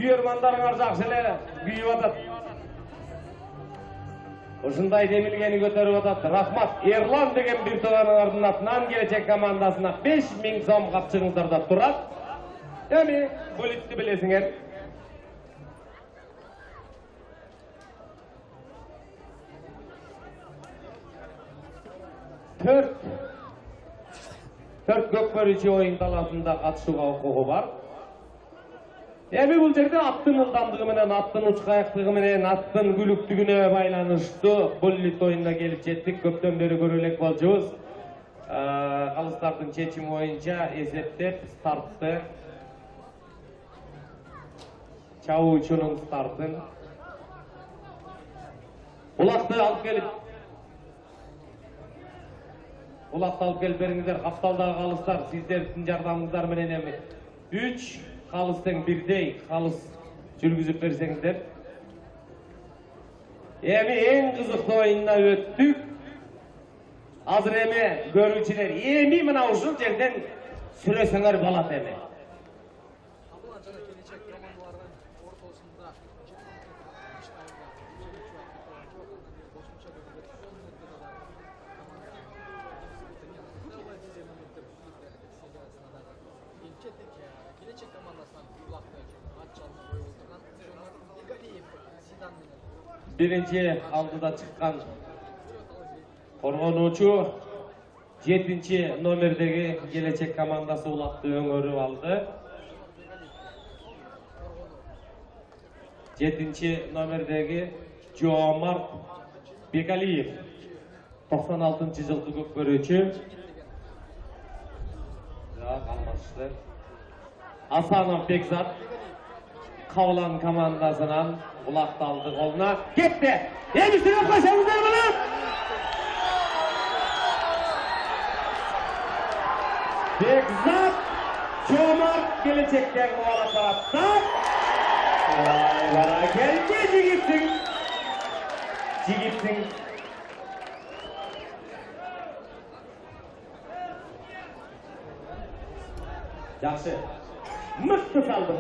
Kuyermanlarыңар жақсы эле күйүп атат. Ушундай демилгени көтөрүп атат. Рахмат. Ерлан деген бир тууганыңардын атынан келечек командасына 5000 сом капчыгыңыздарда турат. Эми булитти билесиңер. Төрт көкбөрүчү оюн таласында катышууга укугу бар. Эми бул жерде аттын ылдамдыгы менен, аттын учкаяктыгы менен, аттын күлүктүгүнө байланыштуу буллит оюнуна келип жеттик. Көптөн бери көрө элек болчубуз. Калыстардын чечими боюнча эсептеп стартты. Чабуучунун стартын. Улакты алып келип бериңиздер. Капталдагы калыстар сиздердин жардамыңыздар менен эми 3 калыстын бирдей калыс жүргүзүп берсеңиздер. Эми эң кызыктуу оюнуна өттүк. Азыр эми көрүүчүлөр эми мына ушул жерден сүрөсөңөр болот эми. Birinci aldıda çıkan korgonuvçu 7. nomerdeki gelecek komandası Ulak'ta öngörüp aldı. 7. nomerdeki Joomart Begaliyev 96. жылғы көкбөрүүчү. Kalmaştı. Asanov Bekzat Kavlan komandasынан Ulak'ta aldı koluna. Gitti. Yemiştire koşalımlar bunu. Bekzat Joomart gelecekten kovalıp attı. Bana geldi Jigitsin. Жақсы. Мықты салдым.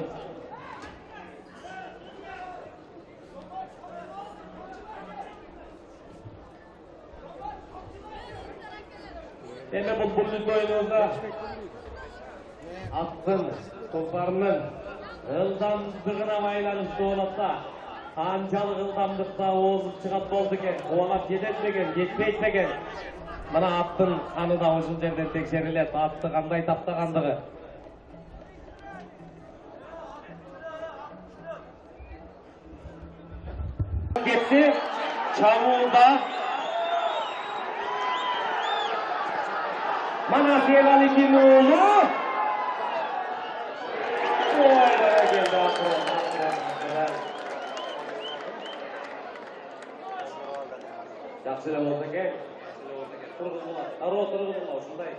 Эми бул буллит оюнунда аттын, топарынын ылдамдыгына байланыштуу болот да. Канчалык ылдамдыкта озуп чыгат болду экен, кубалап жетет бекен, жетпейт бекен. Мына аттын каны да ушул жерден текшерилет, атты кандай таптагандыгы. Gitti, çavuğunda Manasiyel Ali'nin oğlu Oğlana geldi Жақсы болса екен, тұрғызылар, дару тұрғызылар, осындай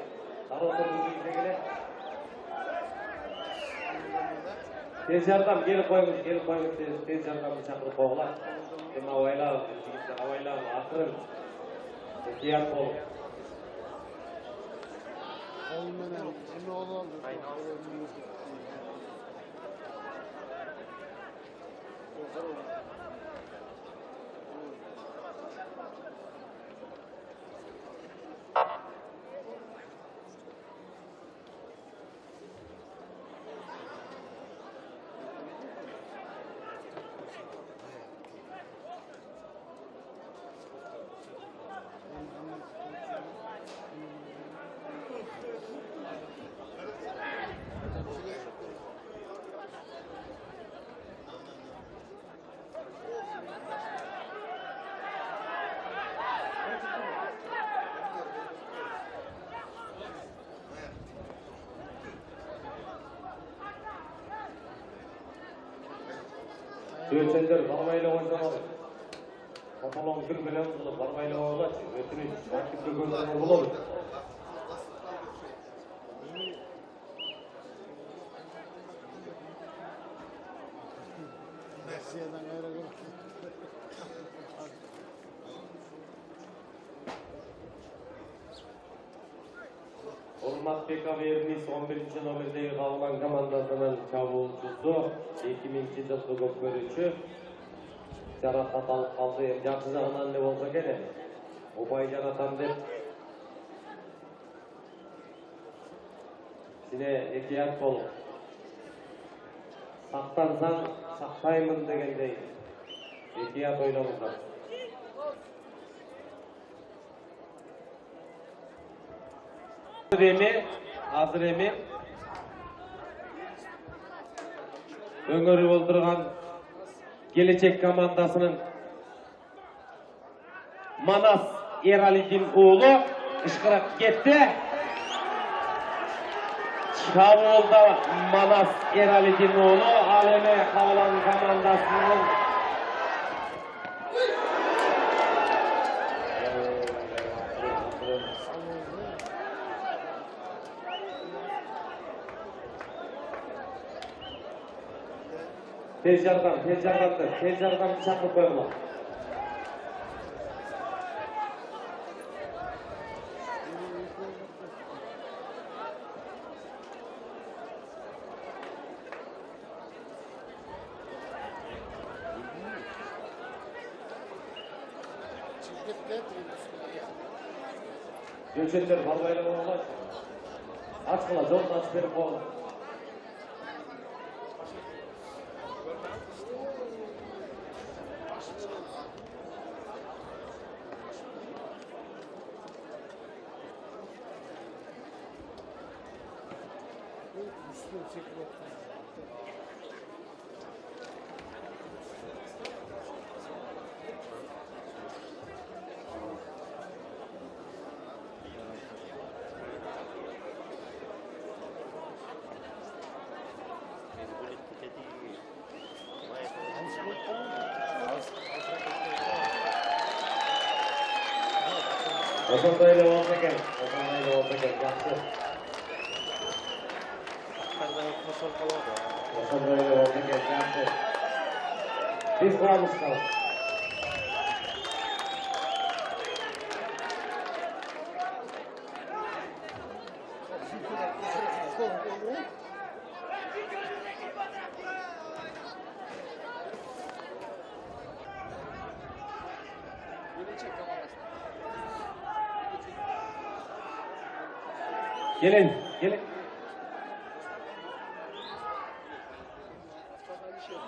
дару тұрғызылар. Tez yardam gelip koyunuz, tez yardamı çakırıp koyular. Hem havaylar, havaylar, akırın. Ehtiyat olun. Söğütsenler barmayla oynamalı. Kapalan gülmelen barmayla oynamalı. Ötürü vakit görünür olur. Urmatbek Avernis 11-ci nomerdagi Qavlan komandasının çabulcusu 2000-ci жылғы көпкөрүүчү жаракат алып калды. Жакшы жагынан эле болсо керек. Убай жаратам деп сине экият болуп сактансаң сактаймын дегендей экият ойлоңуздар. Азыр эми өңөрү болдурган Келечек командасынын Манас Эралидин уулу ышкырак кетти. Çabulda Manas Eralidin уулу ал эми Qavlan командасынын tez yardam çakırıp koyular. Göçetler balbayla olurlar. Aç kıla, yolunu aç verip oğlum. Osonda ile olsa gel, yaxşı. Osonda ile olsa gel, yaxşı. Biz kuramız kalın. Gelin.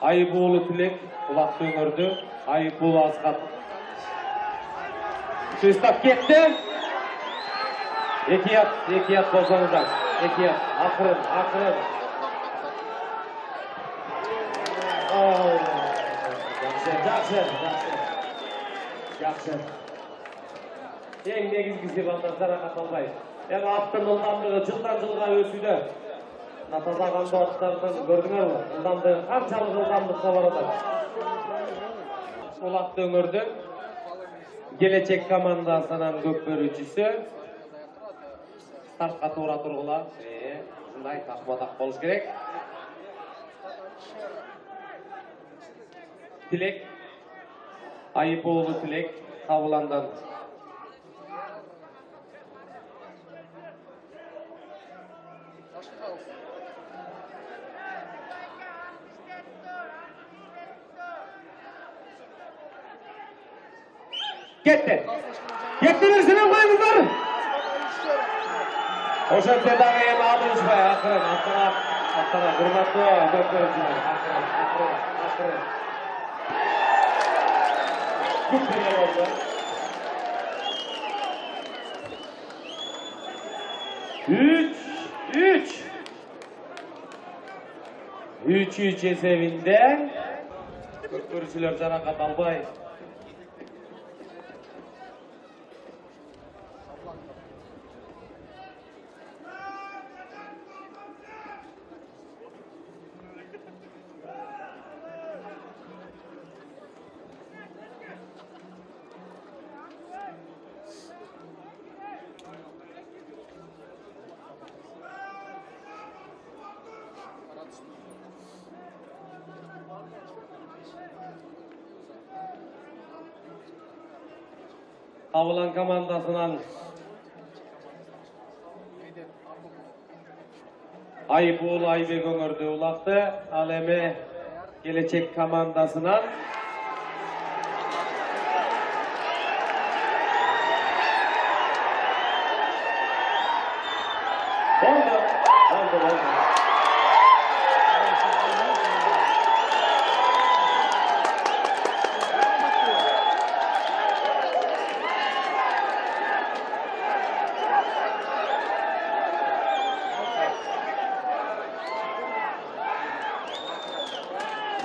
Ayıboğlu Tilek kulak döngürdü. Ayıboğlu Azkat. Süstap gitti. Ekiyat bozanıdan. Ekiyat. Akırın. Yaxşı. En negizgisi bandazlara katılmayız. Yani attın ıldandığı жылдан жылға өсүдө. Натазаганда аттардан көрдүңөрбү? Ылданdığı канчалык ылдамдыкка барат. Ул атты өңөрдө Келечек командасынын көпкөрүүчүсү стартка туура тургула. Ушундай такмадак болуш керек. Tilek Ayıpoğlu Tilek Qavlandan Gettiler koyunlar. Oşan tedaviye bağlıyız be. Akırın. Hürmetli gökörücüler. Akırın. Çok güzel oldu. 3-3 esebinde gökörücüler jarakat albay. Qavlan komandasынан Aybuğul Aybek öngörde ulaktı. Al emi gelecek komandasından oldu.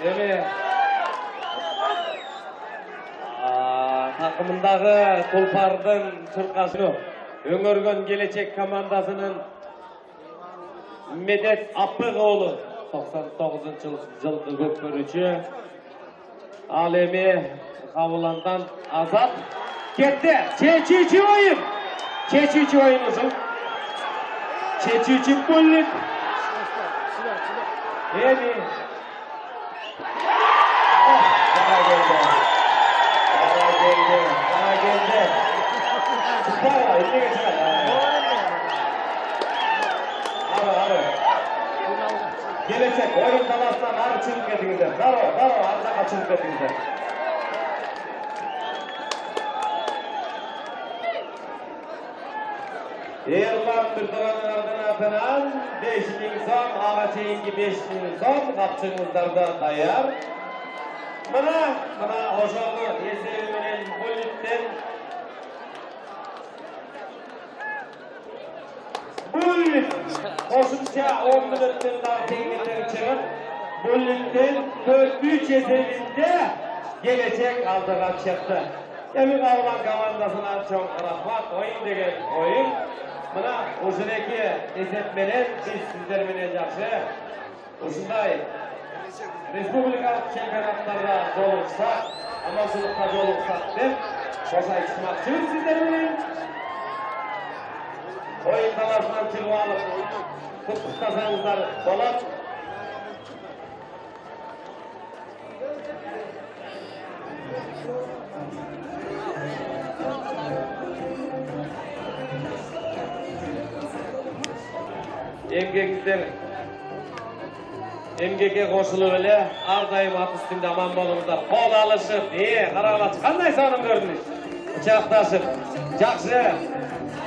Demi takımındağı Tulpar'dın çırqasını öngörgön gelecek komandasının Medet Apıqoğlu 99 жылғы көкбөрүчү ал эми Кабыландан Азат кетти. Чечүүчү оюн ушул. Чечүүчү Буллит. Эми gelecek oyun dalasından arı çıkıp kettingizler. Daro, arızaqa çıkıp kettingizler. Erlan Türkmen'in adından 5.000 son, ağa çeyinki 5.000 son, kapçığınızlarda dayar. Mana oşoğlu eserimenin Bullit'ten Bullit qo'shimcha 10 minutdan tengliklar chiqib, Bullit'ten 4-3 eserinde gelecek aldığa chiqdi. Emin Avlan komandasına çok rahmat. Oyun degan oyun. Mana o'shaniki esepmenen biz sizlar bilan yaxshi o'shunday respublikalik chempionatlarda jolug'sak, amalchilikda jolug'sak deb qo'sha aytmoqchimiz sizlar bilan. Oyun dalasından çıkıp alıp kutlasanızlar dolar. Emgek'e koşulup ele ar daim at üstünde aman bolunuzlar. Kol alışıp, qaragılaç qanday sanım görünüş. Uçaktaşıp, жақсы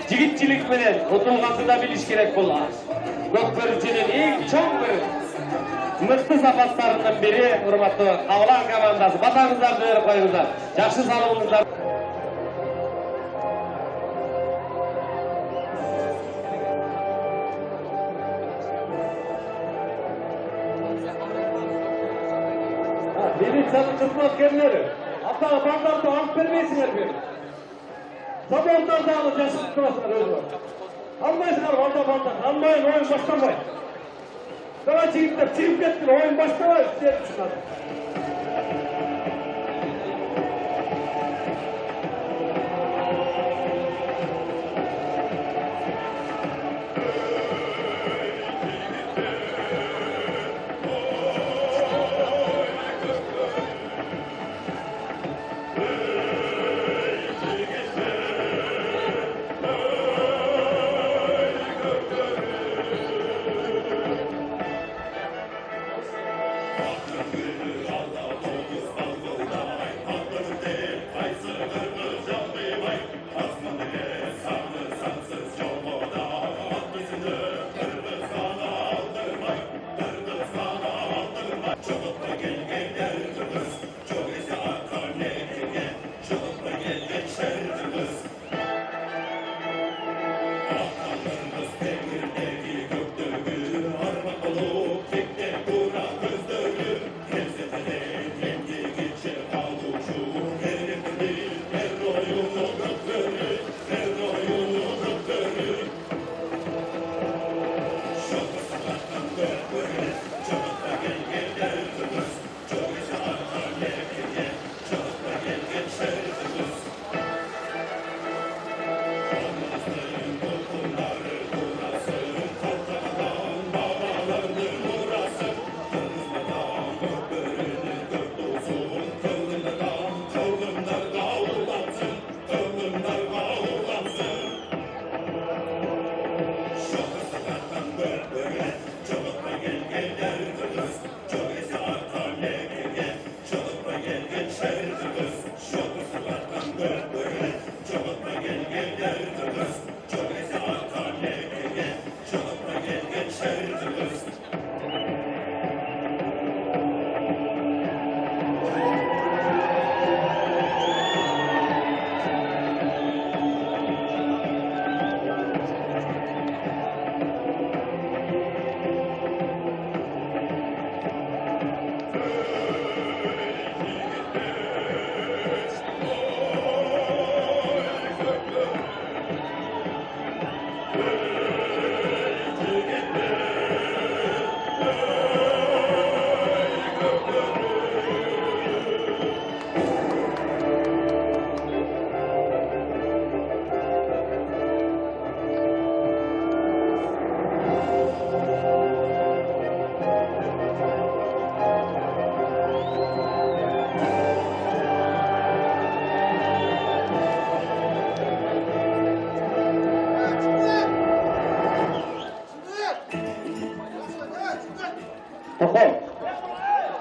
жигитчилик менен утулганды да билиш керек бул. Көкбөрүчүнүн эң чоң бир мыкты сапаттарынын бири урматтуу Кабылан командасы. Батаңыздарды берип коюңуздар. Жакшы салымыңыздар. Милицияның кызматкерлери атага бандарды алып бербейсиңер бе? Sabahlardan yaşlı turasına özür. Almayısınlar orada bandan. Almayın oyun başlamayın. Sana çiğip ettin oyun başlamayın. Size düşünün.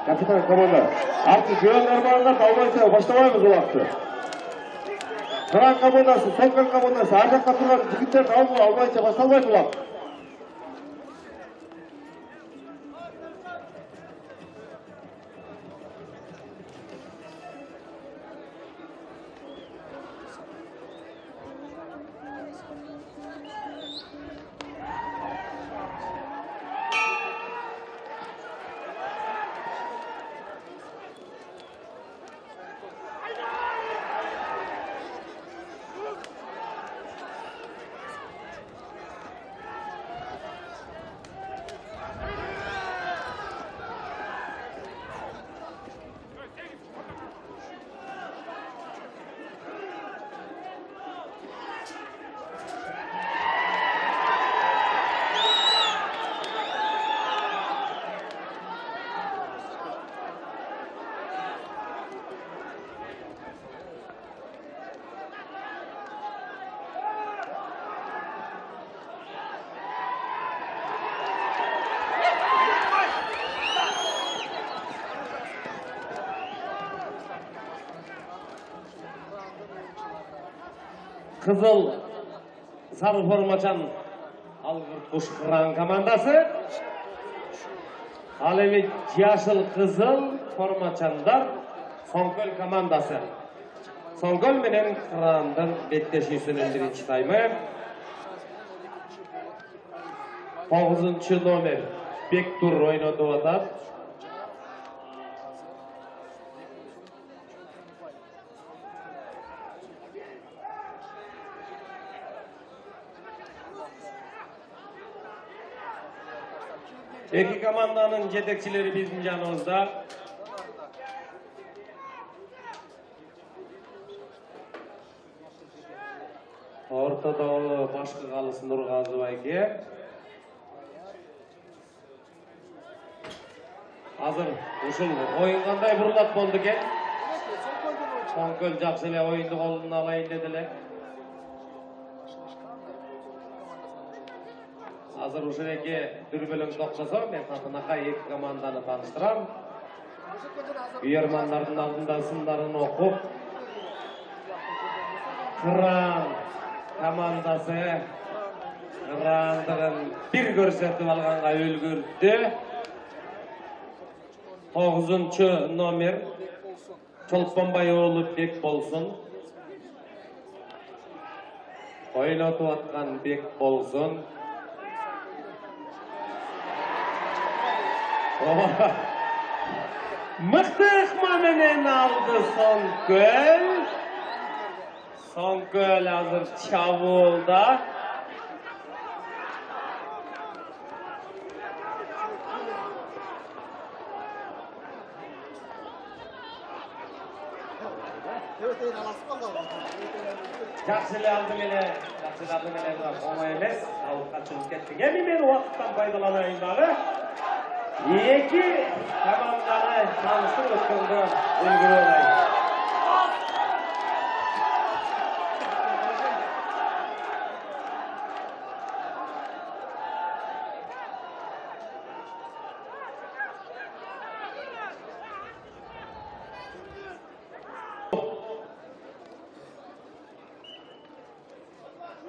Капитан команда. Artık güven armağanlar almaysa başlamayız o vakti. Kıran komandası, Sonkol komandası, Arjak Katurgan jigitlerini almaysa başlamayız o vakti. Kızıl sarı formaçan Algırtkuş Kıran komandası. Alevi yaşıl kızıl formaçanlar Sonkol komandası. Sonkol menen Kıran'dan betleşisinin birinci taymı. 9. nomer Bektur oynadı atar. İki komandanın yetekçileri bizim yanımızda. Ortada başka kalısı Nurgazı Bayki. Hazır usul oyun kanday burulat boldu ken. Sonkol Jaksile oyundu kolunu alayın dediler. Hazır usul eki dürbülüm toksasa ben satınaka iki komandanı tanıştıram. Üyermanların aldında sındarını okup Kıran komandası Kıran'dığın bir görsetip alğanға ülgürdü. 9. nomer Çolpanbayoğlu Bek bolsun. Oynatıp atkan Bek bolsun. Mıқты ықмаменен aldı Sonkol. Sonkol hazır çavulda. Jaksile aldı mene, Jaksile aldı mene olma emes. Alıp kaçınıp kettin. Emi ben vakıttan faydalanayım dalı. İki komandanı tanıştır ötkündü ülgürü olayım.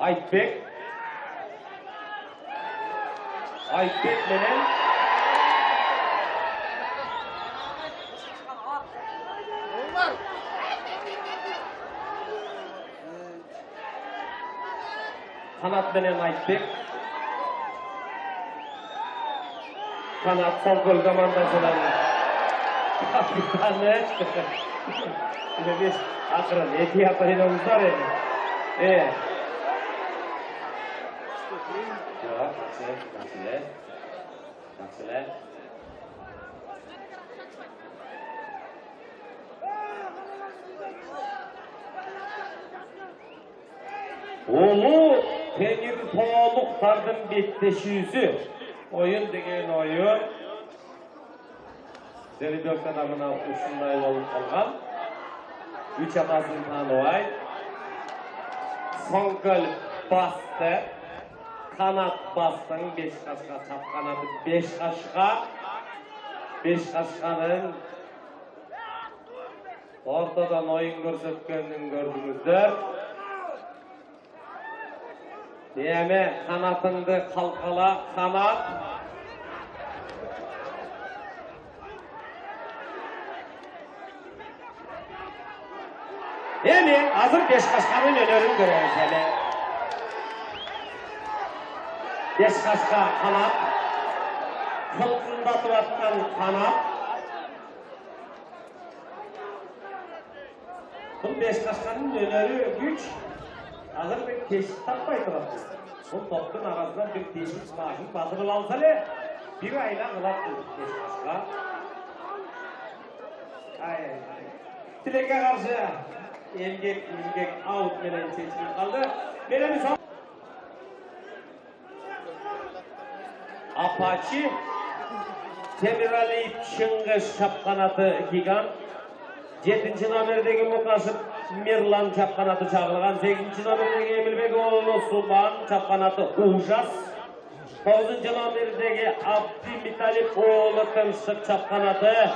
Aytbek menen Kanat menen Aytbek. Kanat Sonkol komandasının kapitanı. Biz akırın ehtiyat oyunumuz var edi. Yok, Jaksile. Ulu Tenir Toğluqtardın betleşüsü. Oyun degen oyun. Zelibök adamına uşunday olup kalgan. 3 atasını tanıvay. Sonkol bastı. Kanat bastın 5 kaşka çap kanadı 5 kaşka. Beşiktaş'ın ortadan oyun görsetkenini gördünüzler. Diyeme kanatındı kalkala kanat. Yani hazır Beşiktaş'ın önörünü görüyoruz hele. Beşiktaş'a kanat. Kılkındatıp atkan kanat. Bu Beşiktaş'ın önörü güç. Hazır bir teşhis tapmayı durası. Bu topun arasından bir teşhis maaşın batırıp alsalı bir ayla kılattı Beşiktaş'a. Ay. Tilek'e karşı ilgek out menen seçilip kaldı. Benim son Apache Temirali Çıngış çapkanatı gigan 7. nomerdeki Mukasip Mirlan çapkanatı çağırılgan 8. nomerdeki Emilbek oğlu Suban çapkanatı Ujas 9. nomerdeki Abdi Mitalip oğlu Tımşık çapkanatı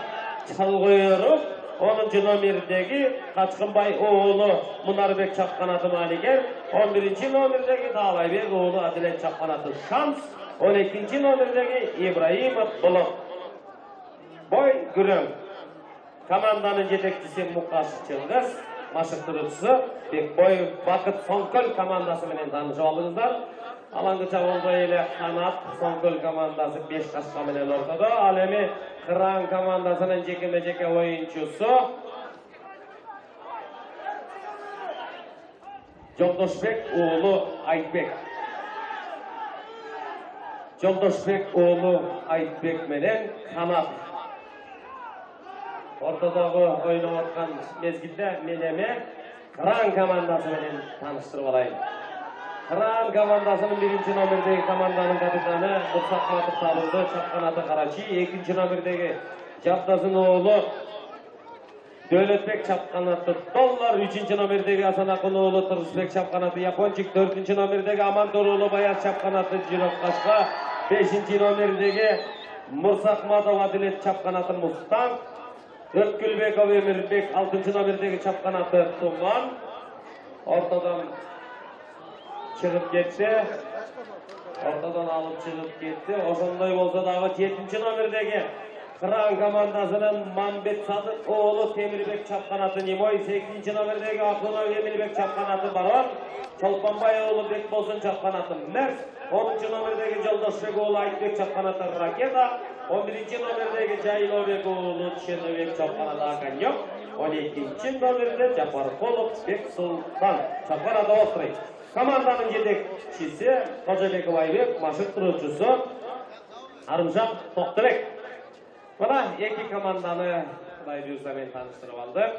Çalgıyırıp 10. nomerdeki Kaçkınbay oğlu Munarbek çapkanatı Maliger 11. nomerdeki Dağlaybek oğlu Adilet çapkanatı Şams 12. nomerdeki İbrahim Bulut Boy Gürüm Komandanın yetekçisi Mukas Çıngız Maşıktırıcısı Bekboy Bakıt Sonköl komandası menen tanışıp aldınızlar. Alangıça oldu ile kanat Sonköl komandası Beşiktaş'a menen ortada. Alemi Kıran komandasının jekeme-jeke oyuncusu Joldoşbek oğlu Aytbek. Joldoşbek oğlu Aytbek menen kanat. Ortadağı oynayotgan mezgilde meneme Kıran komandası menen tanıştırıp alayım. Kıran komandasının 1. nomerdeki komandanın kapitanı Musak Matip Talındı, çapkanatı Karaçi. 2. nomerdeki Cabdasın oğlu Dövletbek çapkanatı Dollar. 3. nomerdeki Hasan Akın oğlu Tırısbek çapkanatı Yaponçik. 4. nomerdeki Amantor oğlu Bayaz çapkanatı Cirok Kaşka. 5. nomerdeki Mursak Matov Adilet çapkanatı Mustang. Ötkülbek Emirбек 6. nomerdeki çapkanatı Tuman. Ortadan çıkıp gitti. Ortadan alıp çıkıp gitti. Oşondoy bolsa dagı 7. nomerdeki Kıran komandasının Mambet Sadık oğlu Temirbek çapkanatı Nimoy. 8. nomerdeki Akınov Emilbek çapkanatı Baron. Çolpanbay oğlu Bekbosun çapkanatı Mert. 10. nomerdeki Joldoşbek oğlu Aytbek çapkanatı Raketa. 11. nomerdeki Caylovbek oğlu Çenobek çapkanatı Akanyok. 12. nomerde Japarkolov Bek Sultan çapkanatı Ostroy. Komandanın yetekçisi Kocabek Aybek, maşıktırıcısı Arımşak Toktubek. Bana iki komandanı Kuday buyursa ben tanıştırıp aldım.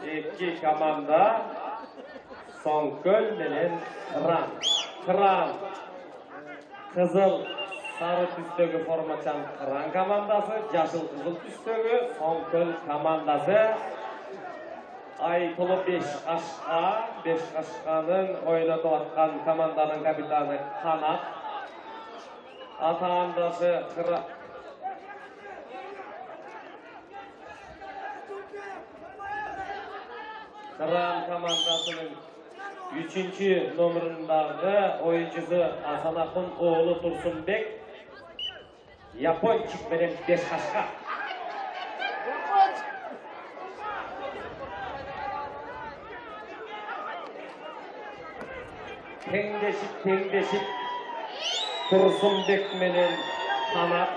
İki komanda Sonköl menen Kıran. Kıran kızıl sarı tüstөгü formaçan Kıran komandası, yaşıl kızıl tüstөгü Sonköl komandası. Aytulu Beşiktaş'a, Beşiktaş'ın oynatıp atkan komandanın kapitanı Kanat. Atağındası Kıran komandasının 3. numarındaki oyuncusu Hasan Akın oğlu Tursunbek. Yaponçik menen Beşiktaş'a. Tengdeşip Tursunbek menen Kanat,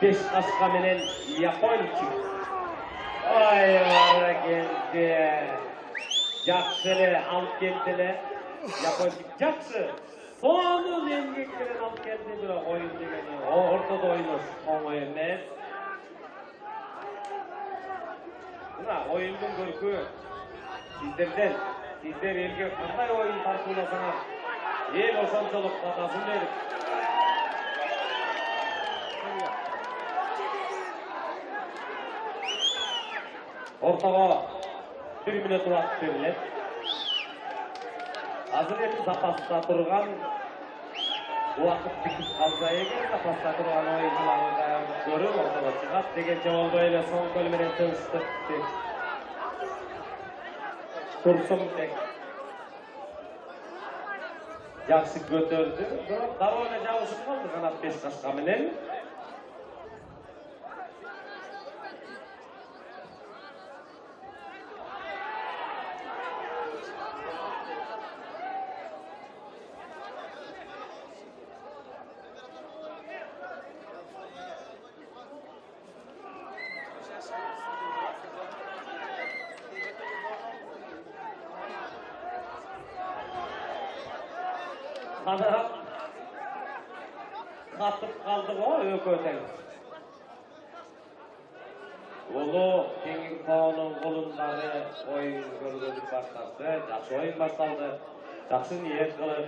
Beşiktaş'a menen Yaponçik. Ay vara geldi. Jaksılı alıp geldiler. Yaponçik jaksı. Sonun emgeklerini alıp geldi bir oyun degeni. Ortada oynuyor. Oyun ne? Buna oyunun görkü sizlerden. Sizler elge qanday oyun tartiblasana. El oşonçoluk bataсын berip. Ortaga 1 minut vaqt beriladi. Hazır endi zapasda turgan Uakıt bitip kalsa eger zapasta turgan oyuncularni dayanıp görüp ortaga çıgat degençe bolbay ele son gol menen tınçtırdı. Tursunbek jakşı götürdü. Biroq daroo ele jabышып kaldı kanat beş kaşka menen. Kanat katıp kaldı o ököten. Ulu Kengirtao'nun kolundagı oyun görgözüp başladı. Jakşı oyun başlandı. Jakşı niyet kılıp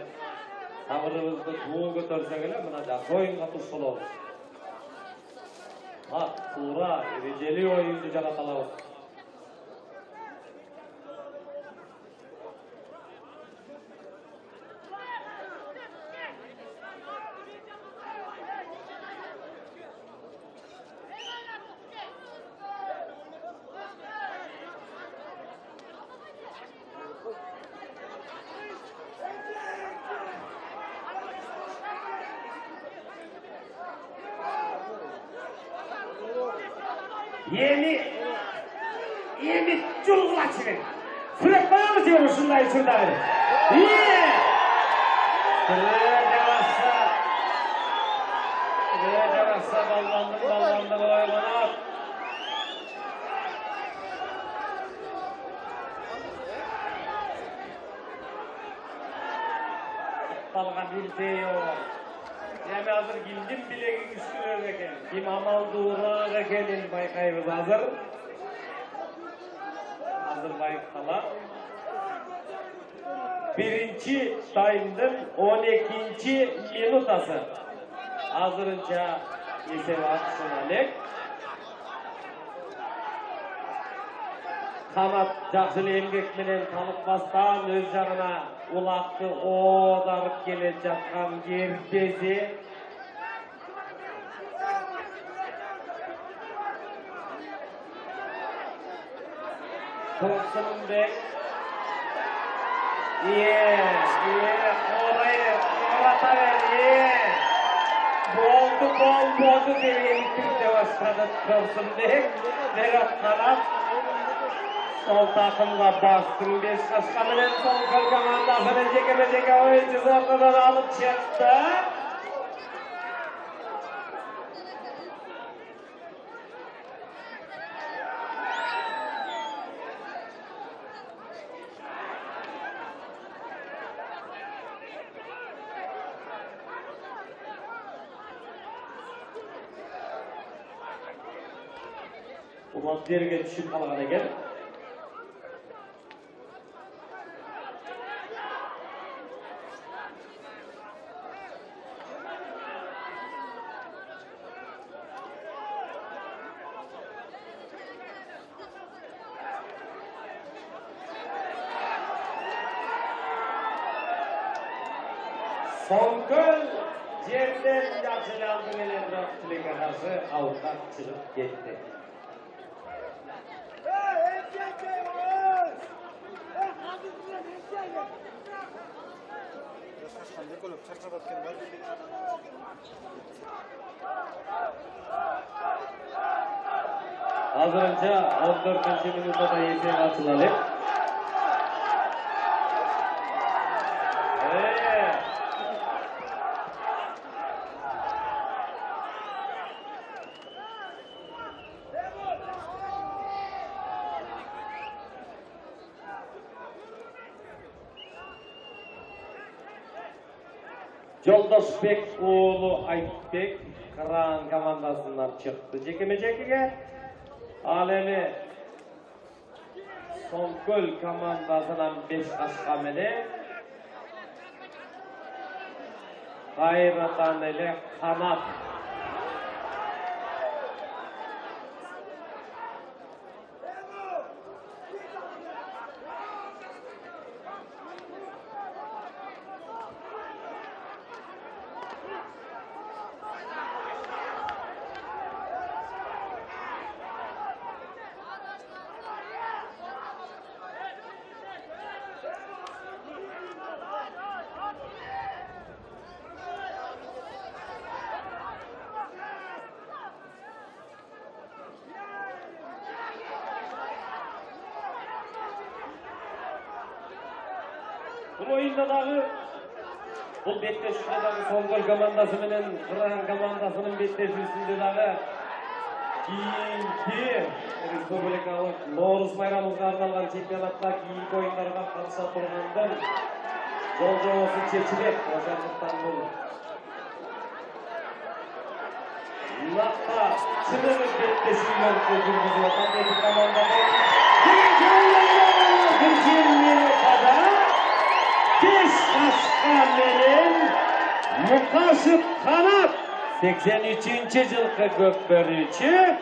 sabırыбызды туу көтөрсөк эле мына жакшы оюнга туш болобуз. Туура эрежелүү оюнду жарата алабыз. Эми жолгулачы. Сүрөт коебуз же ушундай учурда. Жараса балбандын ойгонот. Балга билбей о. Эми азыр кимдин билеги күчтүүрөөк экен, ким амалдуураак экенин байкайбыз азыр. Hazır bayıktalar. Birinci tayımdın 12. minutası. Hazırınca eseri atsın Alek. Kanat jakşıl emgek menen tanıtmastan öz jagına ulaktı odarıp kele жаткан Гердези. Tursunbek. Orataver. Boldu diye elittirde başladı Tursunbek. Berat kanat. Sol takımga bastın. 5 kaşka menen sol kol komandasını jeke oyuncusu ortadan alıp çıktı. Ulan derge düşüp kalgan eken. Sonkol yerden yaxşılandı menen rakçılık arası avukat çıkıp gitti. Hazırınca 14. minutada yeteri açılalı. Жолдошбек уулу Айтбек Кыран командасынан чыкты жекеме-жекеге. Ал эми Сомкөл командасынан 5 кашка менен кайрадан эле канат. Бұл ойында дағы бұл беттесуде дағы Соңгөл командасы менен Кыран командасының беттесуінде дағы кийинки республикалык Ноорус майрамыбызга арналган чемпионатта кийинки оюндарга катыша тургандан жол жобосу чечилет. Ошондуктан бул Nakta çınırı beklesiyle öldürüldü. Vatandaşı komandada bir minütada beş Aşkamen'in Mukaşıp Kanat 83. yılkı gökbörücü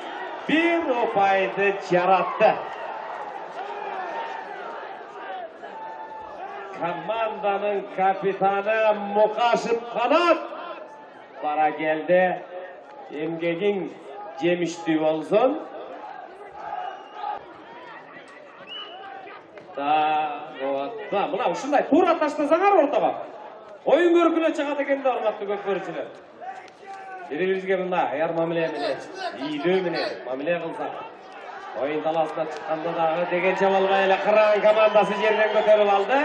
bir upaydı yarattı. Komandanın kapitanı Mukaşıp Kanat para geldi. Emgegin jemişti bolsun. Mına ушундай туура таштасаңар ортого. Оюн көркүнө чыгат экен да урматтуу көкбөрүүчүлөр. Бирибизге мына аяр мамиле менен, ийдөө менен мамиле кылсак. Оюн таласына чыкканда дагы дегенче болбой эле Кыран командасы жерден көтөрүп алды.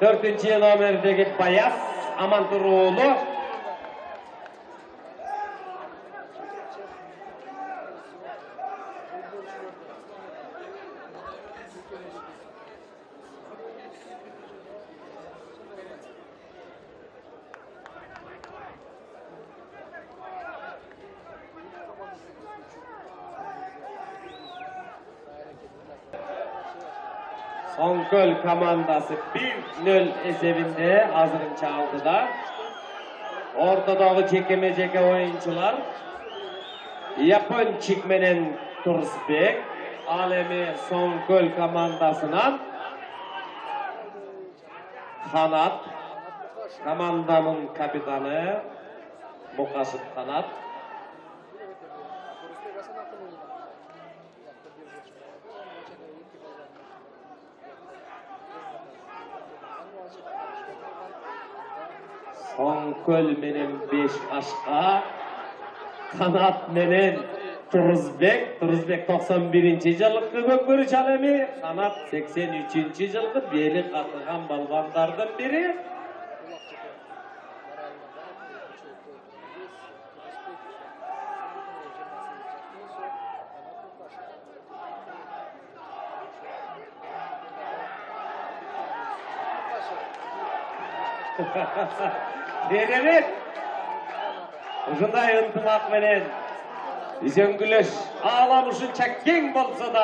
4-cü nomerdeki Bayas Amanturoğlu Soңgöl komandası 1-0 esebinde hazırınca aldı da. Ortadaki çekeme oyuncular Yaponçik menen Tursbek alemi Soңgöl komandasından Kanat komandanın kapitanı Mukaşıp Kanat. Soңgöl menen 5 Aşka, Kanat menen Turzbek 91-ci жылкы көкбөрүч алеми, Kanat 83-ci жылкы бели катыган балбандардын бири. Denemek, uşunday ынтымак менен үзөңгүлөш ааламышынча кең болсо да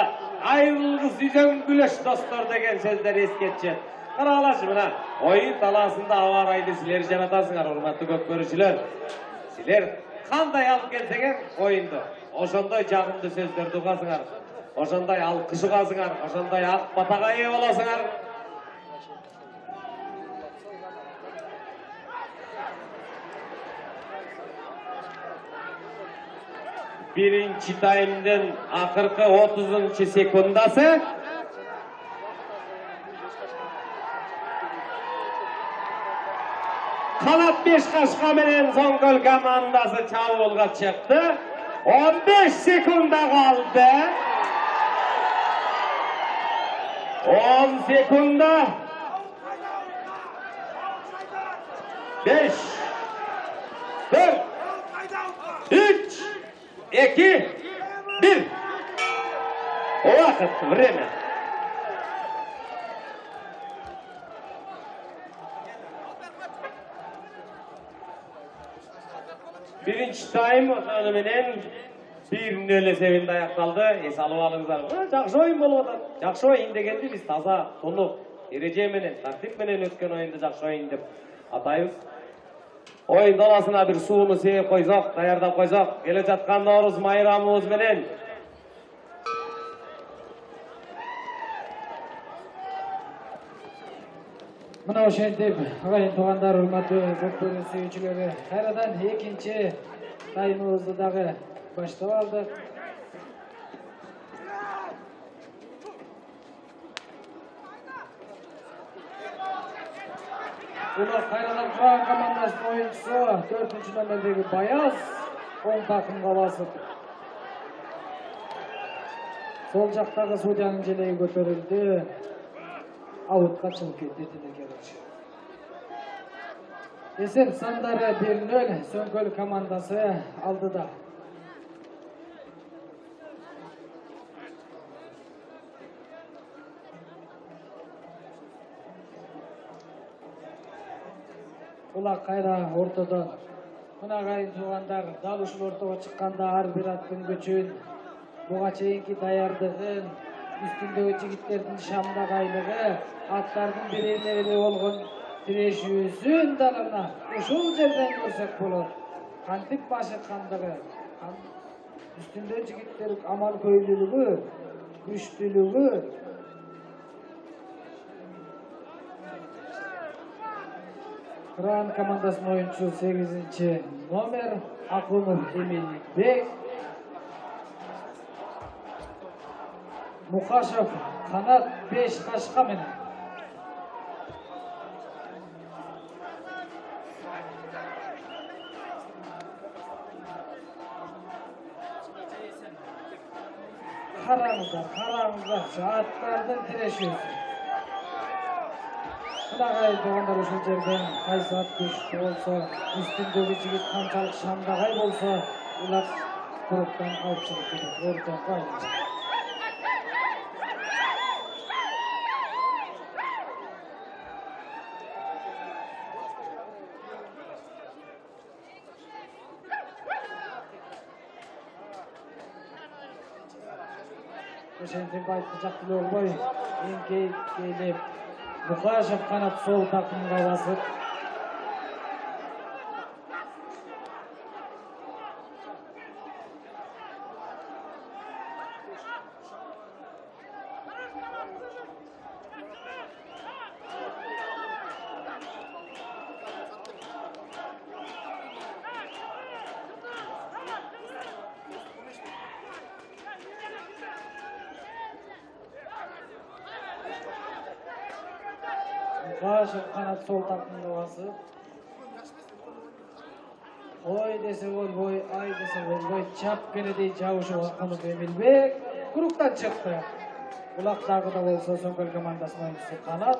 айрылгыс үзөңгүлөш достор деген сөздөр эскерчи. Каралашы мына оюн талаасында аба ырайды силер жаратасыңар, урматтуу көкбөрүүчүлөр. Силер кандай алып келсеңер оюнду, ошондой жагымдуу сөздөрдү угасыңар, ошондой алкыш угасыңар, ошондой ак батага ээ болосуңар. Birinci taymdan akırkı 30. sekundası. Kanat 5 Kaşka menen Soңgöl komandası çabulga çıktı. 15 sekunda kaldı. 10 sekunda. 5 4 3 2 1 Vakit, время. Birinci time önümünden 1-0 esebinde ayaktaldı. Es alıp alыңыздар. Жақсы ойын болып отыр. Жақсы ойын дегенде біз таза, тұнық, ереже менен, тартип менен өткен ойынды жақсы ойын деп атайбыз. Oyun dolasına bir suunu seyip koysak, dayardap koysak, gelip жатқан Ноорус майрамыбыз менен Мына ошентип, агайын туугандар, урматтуу көкбөрүү сүйүүчүлөрү, кайрадан экинчи таймыбызды дагы баштап алдык. Ular kaynadan Kıran komandasının oyuncusu 4. номердеги Bayaz 10 takımga basıp Sol жақтағы судьяның желеги көтерілді. Аутқа шығып кетті Тенекевич. Есеп сандары 1-0, Сөңкөл командасы алдыда. Улак кайра ортодон. Мына кайын туугандар, дал ушул ортого чыкканда ар бир аттын көчүн, буга чейинки даярдыгын, үстүндөгү жигиттердин шамдагайлыгы, аттардын бирине бири болгон тирешүүсүн да мына ушул жерден көрсөк болот. Кантип башыккандыгы, үстүндө жигиттер амал көйлүүлүгү, күчтүүлүгү. Кыран командасынын оюнчусу 8-чи номер Акунов Эмилбек. Мукашев канат 5 кашка менен. Караңыздар, аттардын тирешүүсү. Кудагай туугандар ушул жерден кайсы ат күчтүү болсо, үстүндөгү жигит канчалык шамдагай болсо, улар куруктан алып чыгып кетет. Ортого айланат. Ошентип айтып жактылуу болбой, эңкейип Мукашев канат сол такымга басып. Мукашев канат сол такымга басып. Ой десе болбой, ай десе болбой, чап келедей жабышып Акунов Эмилбек куруктан чыкты. Улактагы да болсо Сөңкөл командасынын оюнчусу канат.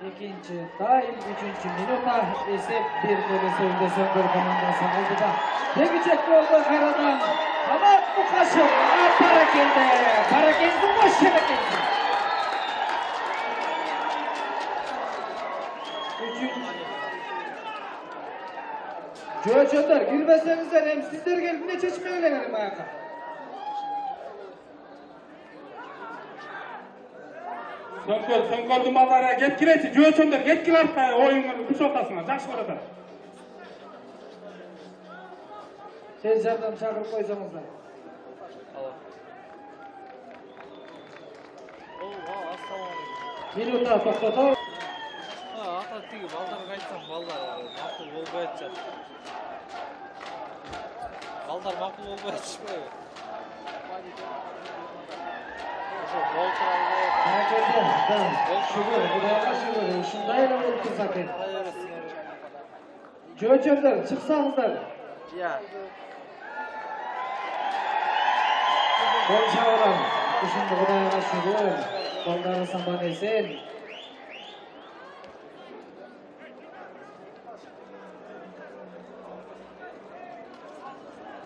Экинчи тайм, 3-чү минутта эсеп 1-0 эсебинде Сөңкөл командасы алдыда. Дегичек болбой кайрадан Канат Мукашев Баракелди бош экен. Жөөчөндөр кирбесеңиздер, эми сиздер келип эмне чечмек элеңер баягы. Сөңкөлдүн балдары кеткилечи, жөөчөндөр кеткил артка оюңду күч ортосуна, жакшы көрөт. Тез жардам чакырып койсоңуздар. Минутта токтотоо. Ата тиги балдарга айтсам, балдар макул болбой атышат. Балдар макул болбой атышпайбы? Ошо болтур албай. Шүгүр, Кудайга шүгүр, ушундай эле болуп турса экен. Жөөчөндөр, чыксаңыздар. Иә. Гол чабарам. Ушунда Кудайга шүгүр. Балдары саман эсен.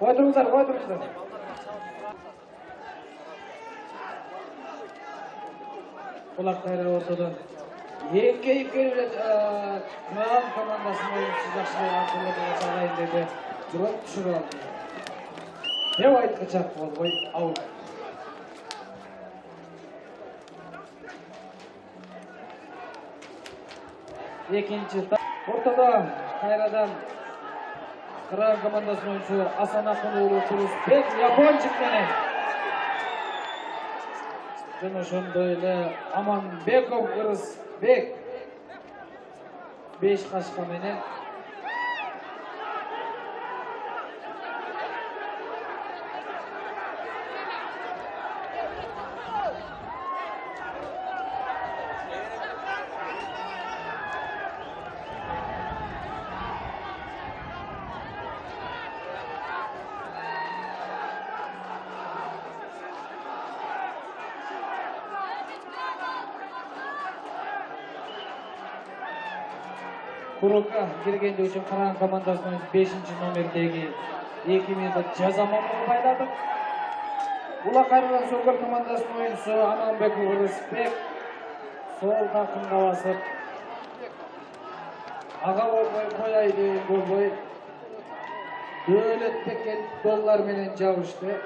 Койдуңуздар. Улак кайра ортодон. Эңкейип келип Кыран командасынын оюнчусу жакшылап артылып чагайын деди. Бирок түшүрүп алды. Деп айткычак болбой аут. Экинчи ортодон кайрадан Кыран командасынын оюнчусу Асан Акунов Турусбек япончик менен. Жана ошондой эле Аманбеков Кырысбек 5 кашка менен. курокка киргенди үчүн Кыран командасынын 5-чи номердеги 2 минутта жаза момун байладык. Улак кайрадан Сөңгөл командасынын оюнчусу Аманбеков Рысбек сол такымга басып ага болбой кояйды болбой Дөөлөтбекке доллар менен жабышты.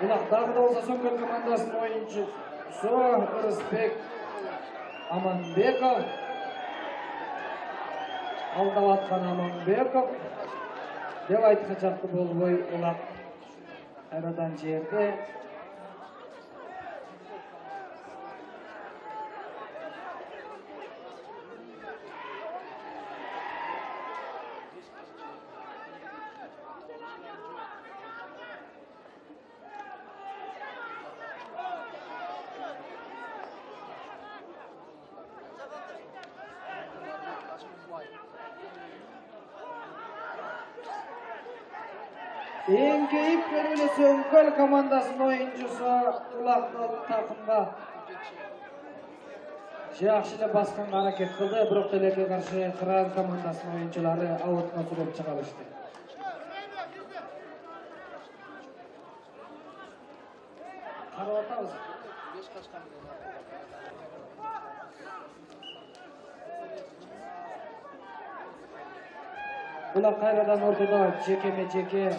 Улак дагы да болсо Сөңгөл командасынын оюнчусу Рысбек Аманбеков алдап аткан Аманбеков деп айткычакты болбой улак кайрадан жерде. Эңкейип келе Сөңгөл командасынын оюнчусу улакты такымга жакшы эле басканга аракет кылды, бирок телекке каршы Кыран командасынын оюнчулары аутуна сүрөп чыгарышты. Карап атабыз. Улак кайрадан ортодо жекеме-жеке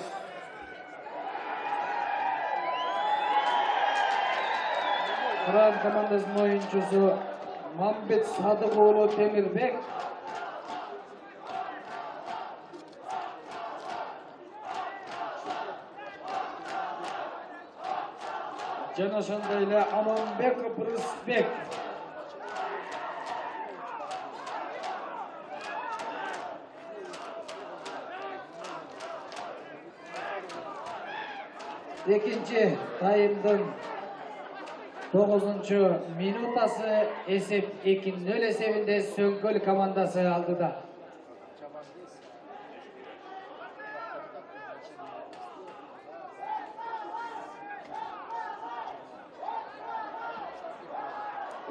Кыран командасынын оюнчусу Мамбет Садык уулу Темирбек жана ошондой эле Аманбеков Рысбек экинчи таймдын 9-чу минутасы эсеп 2-0 эсебинде Сөңгөл командасы алдыда.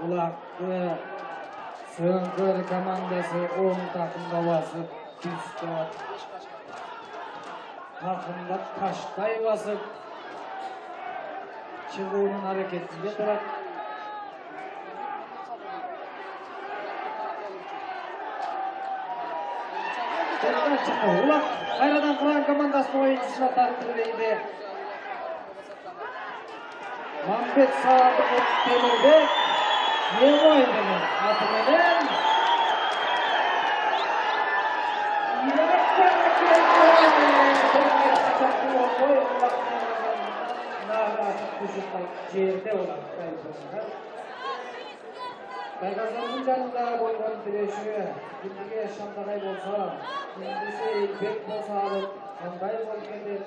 Улакты Сөңгөл командасы 10 такымга басып, түстө такымга таштай басып чыгуунун аракетинде турат. Улак кайрадан Кыран командасынын оюнчусуна тартып Мамбет Садык Темирбек Емоевдин аты менен жерде олар Байказандын жанында болгон тирешүү кимге Шамдагай болсо, кимдиси Элбек болсо алып кандай болуп кетет.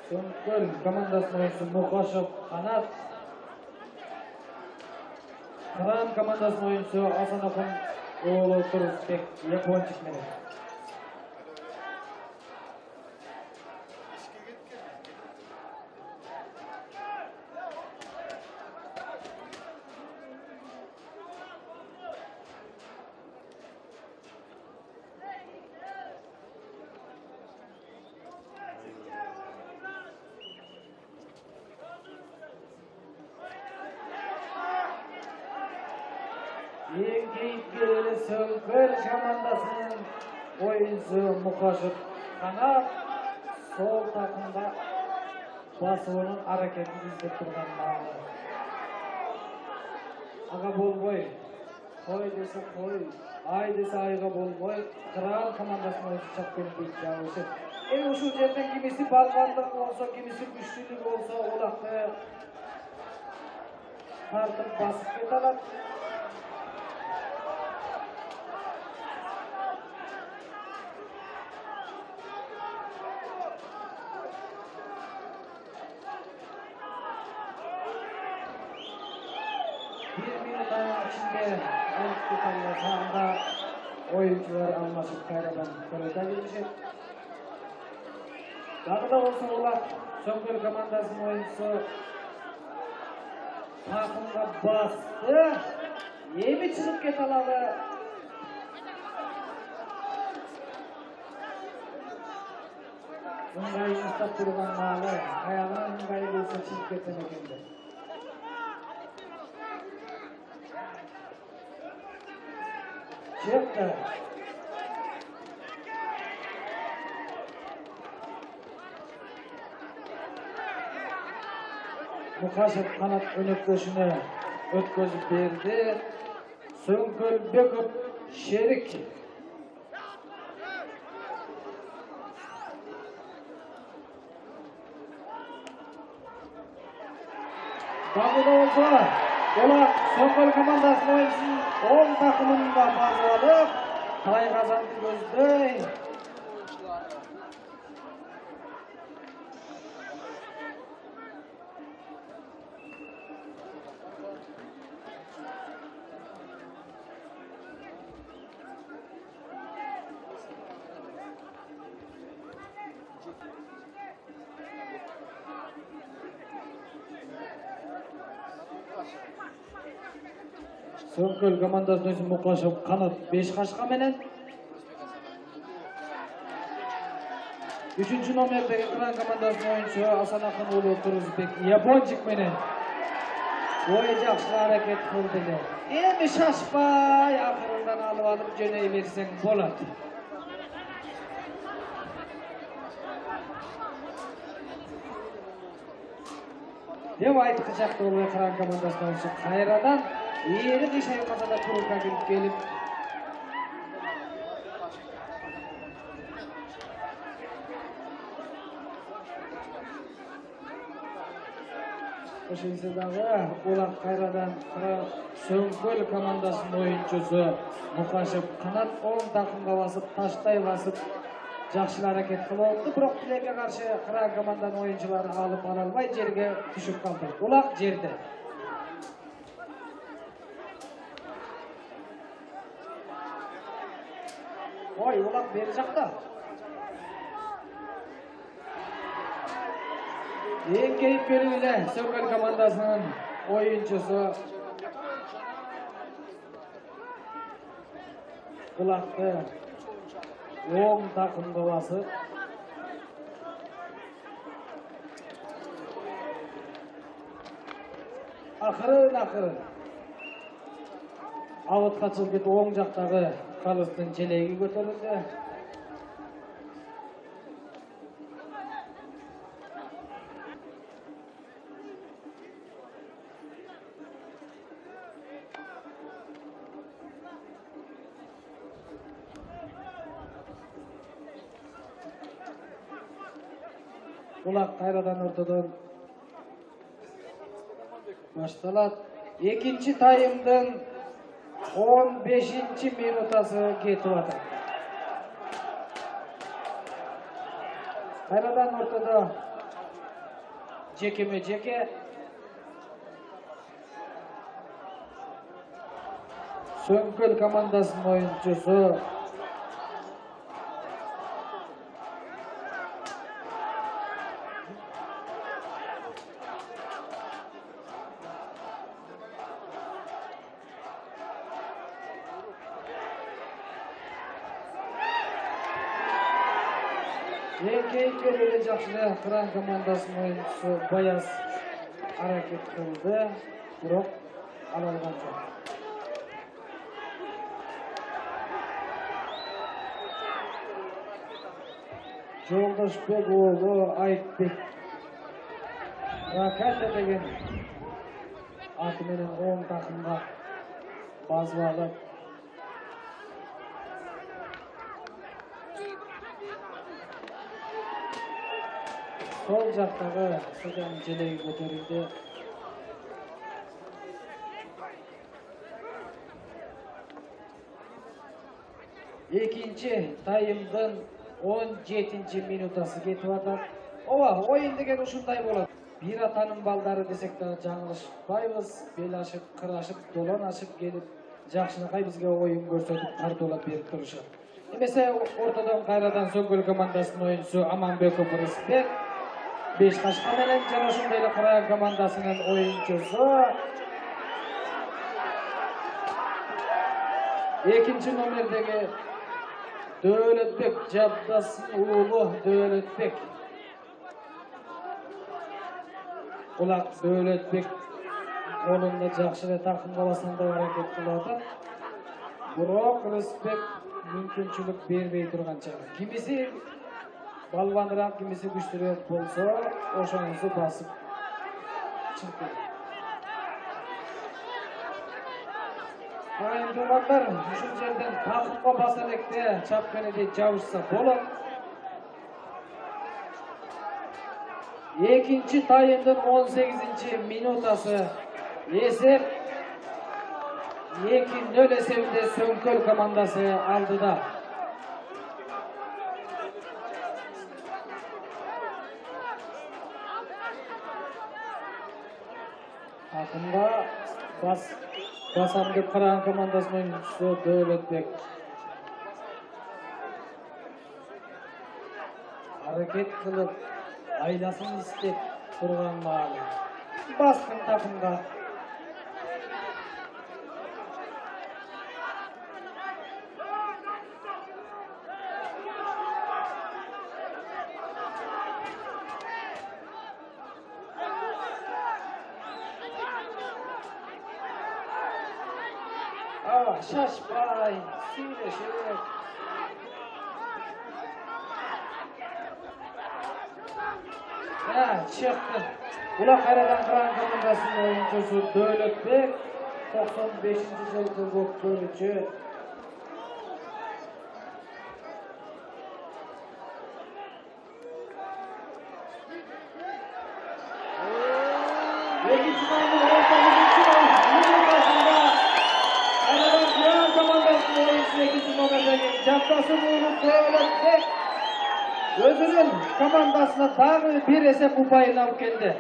Сөңгөл командасынын оюнчусу Мукашев Канат. Кыран командасынын оюнчусу Асанакун уулу Турусбек Япончик менен. Эңкейипкеле Сөңгөл командасынын оюнчусу Мукашев Канат сол такымга басуунун аракетин издеп турган ага болбой Koy dese koy, ay dese ayga bolmoy, Kıran komandasına uçacak beni deyip yağışı. Uşul жерден kimisi balbanlık olsa, kimisi güçlülük olsa, olaktı tartıp basıp ketalar. Bir minut ayağın içinde alıp tutanlar sağında oyuncular almasıp kayradan koruyda gelecek. Daha da olsa olar, Söngül komandasının oyuncusu takımga bastı. Emi çıkıp ketaladı. Ыңгайын ұстап тұрған малы, аяғынан ыңгайы болса шығып кеткен екенді. Çıktı. Mukaşev kanat önökleşine ötközüp berdi. Söngül Bekip Şerik. Dağıda olsa, olar Söngül komandasının oyuncusunun 10 takımını da fazla alıp, tay kazandı gözдөй. Söngül komandasının oyuncusu Mukaşev kanat 5 kaşka menen. 3. nomerdeki Kıran komandasının oyuncusu Hasan Akınoğlu Turuzbek Yaponчик menen. Oy жақсы hareket kıldılar. Emi şaşpay akırından alıp jöney versen bolat. Dep aytkычakты болбой Kıran komandasının oyuncusu kayradan eri kıyşayıpkasa da Turuzga kirip gelip Ошентседагы улак кайрадан Söngül komandasынын oyuncusu Mukaşev kanat 10 takımga basıp, taşтай basıp жақсы hareket kılıyordu. Bırak tileke karşı Kıran komandanın oyuncuları alıp almay жерге düşüp kaldı. Ulak jerde. Oy, ulak beri jakta. En keyifli Söngül komandasının oyuncusu Kulaktı 10 takımga basıp akırın avutqa çıkıp ketip oң жактагы калыстын желеги көтөрүлдү. Ulak kayradan ortadan baştalat. Ekinci tayımdın 15. minutası ketip atır. Kayradan ortada jekeme-jeke Söngül komandasının oyuncusu Keyifli жақсы Kıran komandasının oyuncusu Bayaz hareket kıldı. Biroq ala algan жоқ. Жолдошбек oğlu Айтбек Rakata деген аты менен 10 takımga басып алып сол жақтағы судьяның желеги көтерилди. Экинчи таймдын 17 минутасы кетип атат. Ооба, оюн деген ушундай болот. Бир атанын балдары десек да жаңылышпайбыз. Бел ашып, кыр ашып, долон ашып келип, жакшынакай бизге оюн көрсөтүп, картуулап берип турушат. Эмесе ортодон кайрадан Сөңкөл командасынын оюнчусу Аманбеков Рысбек, Беш Кашка менен жана ошондой эле Кыраян командасынын оюнчусу экинчи номердеги Дөөлөтбек Жабдасын уулу Дөөлөтбек. Улак Дөөлөтбек колунда жакшы эле такымга басандап аракет кылып атат. Бирок Рысбек мүмкүнчүлүк бербей турган чагы. Кимиси балбаныраак, кимиси күчтүүрөөк болсо, ошонусу басып чыкты. Ағайындылар, ушул жерден такымга баса электе чапкенеди жабышса болот. Экинчи таймдын 18 минутасы эсеп 2-0 эсебинде Сөңкөл командасы алдыда. Акында басамды Кыраян командасынын оюнчусу Дөөлөтбек. Аракет кылып, айласын истеп турган маалы. Баскын такымга. Şaşpay, söyleşerek. Çıktı. Ula kayradan Kırаян komandasının oyuncusu Дөөлөтбек, 95. жылғы көккөрүүчү. Экинчи таймдын 19-минутасында Kayradan Kırаян komandasынын oyuncusu экинчи номердеги Жабдасын уулу Дөөлөтбек өзүнүн командасына дагы бир эсеп упайын алып келди.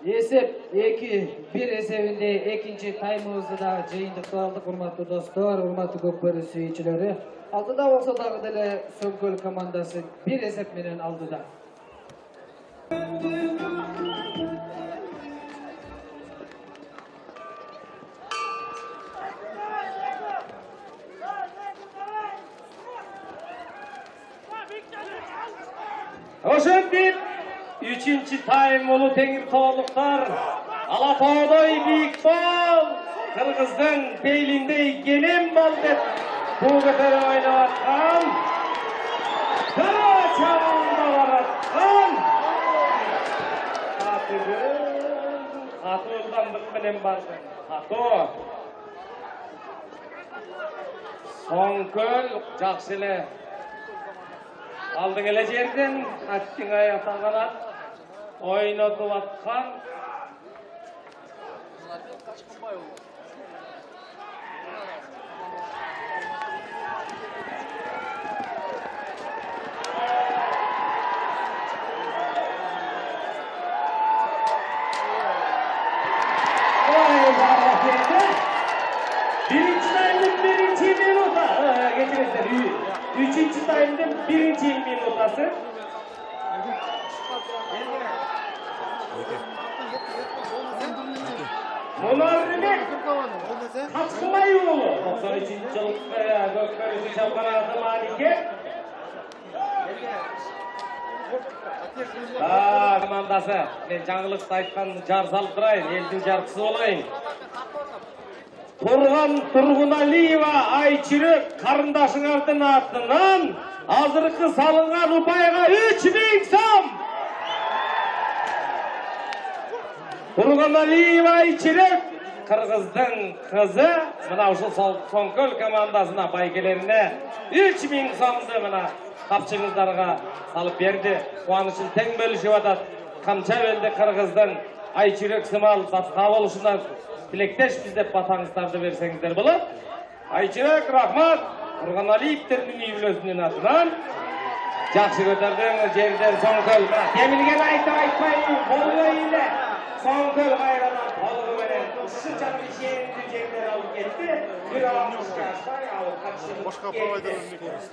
Эсеп 2-1 эсебинде экинчи таймыбызды да жыйынтыктап алдык, урматтуу достор, урматтуу көкбөрү сүйүүчүлөрү. Алдыда болсо дагы деле Сөңкөл командасы бир эсеп менен алдыда. Ошентип 3-нчи тайм улуу теңир тоолуктар Алатоодой бийик бал, Кыргыздын бейлиндей келем бал деп буу көтөрүп ойноп аткан, дара чагында бараткан катуу ылдамдык менен барды. Катуу Сөңкөл жакшы эле алдың эле жерден аттың аяктаган ойнотуп аткан. Birinci tayımın birinci minuta. Geçirezler. Üçüncü tayımın birinci minutası. Monarrimek Kaçkımayıoğlu 93. yıl Gökbörüsü şampiyonatı maliki. Komandası. Men жаңылыкты айткан жар салып турайын, элдин жарчысы болайын. Turgunalieva Ayçürük karındaşыңыздын атынан азыркы салынган упайга 3000 сом. Turgunalieva Ayçürük Kırgızdın kızı mına uşul Sonkөл komandasına baygelerine 3000 somdu mına kapçыңыздарга салып берди. Кубанычын тең бөлүшүп атат. Камча белди Кыргыздын Ayçürük сымал батка болушуна tilekteş bizde batаңыздарды берсеңіздер болот. Ayçürük рахмат. Turgunalievтердин үйлөсүнүн атынан жакшы көтөрдүңүз жерден Соңкөл. Темилген айтып айтпайбы, болбой эле. Соңкөл кайрадан толугу менен ушунчалык ишенимдүү жерден алып кетти. Бир алымышка ашпай алып катышып. Башка провайдерлерди көрүңүз.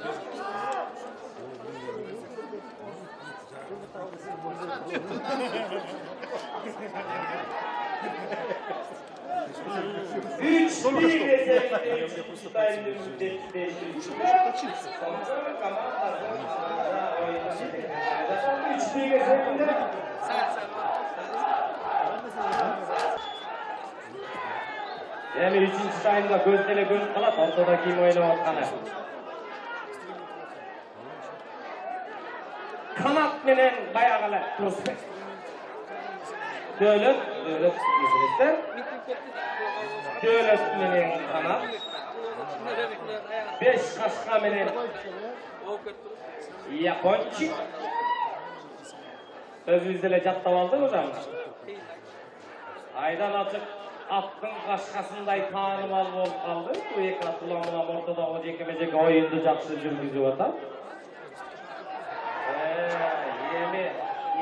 Эми 3-чү таймда көз деле көрүнүп калат, ортодо ким ойноп атканы. Kanat менен баягы эле Турсбек. Dövlet meselesi. Dövlet menен kanat. 5 kaşka menен Yaponчик. Özünüz деле жаттап алдыңыз аны. Айдан ачык аттын кашкасындай таанымал болуп калды. Бул эки ат улам ортодогу жекеме-жеке оюнду жакшы жүргүзүп атат.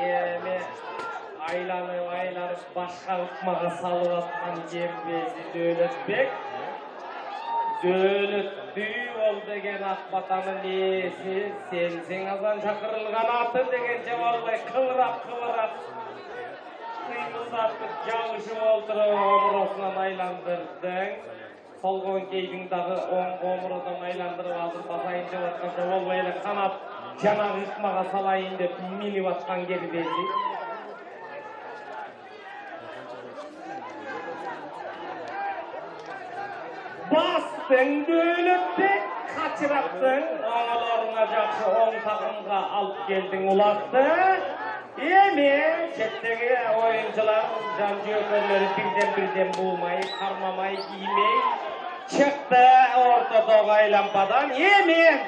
Yeme aylanıp başka ıkmağa salıp atkan Cembezi Dövletbek. Dövlet büyük ol degen Akbatanın nesi, sensin azan çakırılgan atı degen cevallay kıvırap kıymızatıp javuşup oldurup omurosuna aylandırdın. Sol konkeydin dağı omurodan aylandırıp aldım basayınca batkanca olmayla kanat Canag ıkmağa salayın dep minip atkan Gerbezi. Bastın Dövletbek, kaçırattın, oğullarına jakşı oң takımga alıp geldin ulatты. Emi çettegi oyuncular can jöykörleri birden bulmay, karmamay, giymey çıktı ortada aylampadan. Emi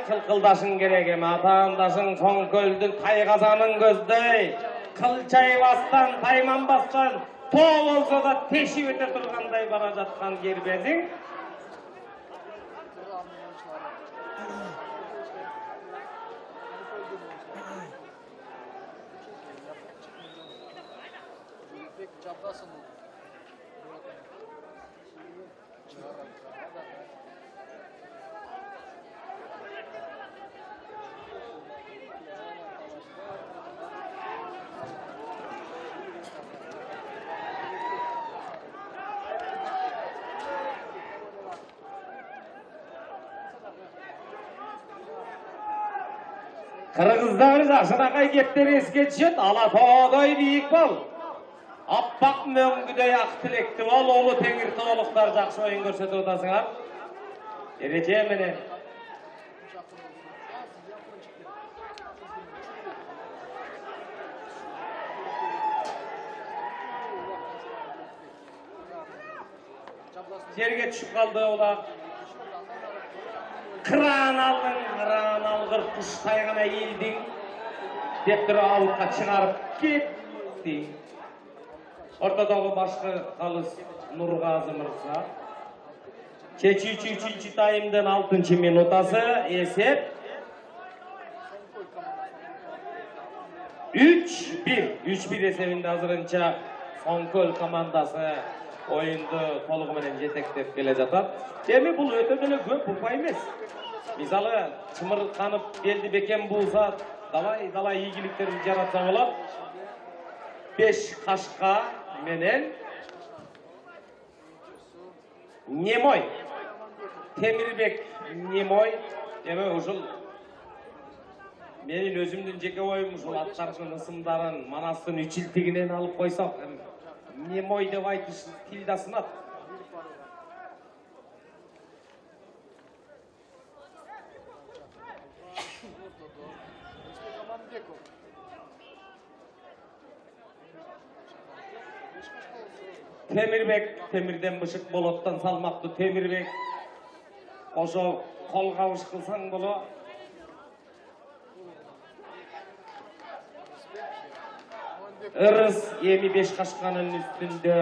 kılkıldaşın gerek emi atağındaşın Soңkөлдүн Тайгазанын көздөй кылчай бастан тайман бастан тоо болсо да тешип өтө тургандай бара жаткан Гербезиң Kırgızlar jakşınakay kептери эске түшөт, Алатоодой бийик бол. Аппак мөңгүдөй ак тилекти бол, олу теңир тоолуктар жакшы оюн көрсөтүп атасыңар. Эреже менен. Жерге түшүп калды улар. Kıran algır kuştaygana eğildin, dep turup avutqa çıgarıp ketdi. Ortadagı başkı kalız Nurgazi Mırza. Çeçiçi 3-çü taymdan 6-çı minutası esep 3-1 esebinde hazırınca Soңkөл komandası oyundu toluğu menen жетектеп келе жатат. Эми бул өтө деле көп упай эмес. Мисалы чымырканып белди бекем булса, далай ийгиликтерди жаратса болот. 5 кашка менен Немой. Темирбек Немой. Эми ушул менин өзүмдүн жеке оюм ушул аттардын ысымдарын Манастын 3 илтигинен алып койсок, Немой деп айтыш тилде сынат. Темирбек, темирден бышык болоттан салмақты Темирбек. Ошо кол кабыш кылсаң боло. Ырыс эми 5 кашканын үстүндө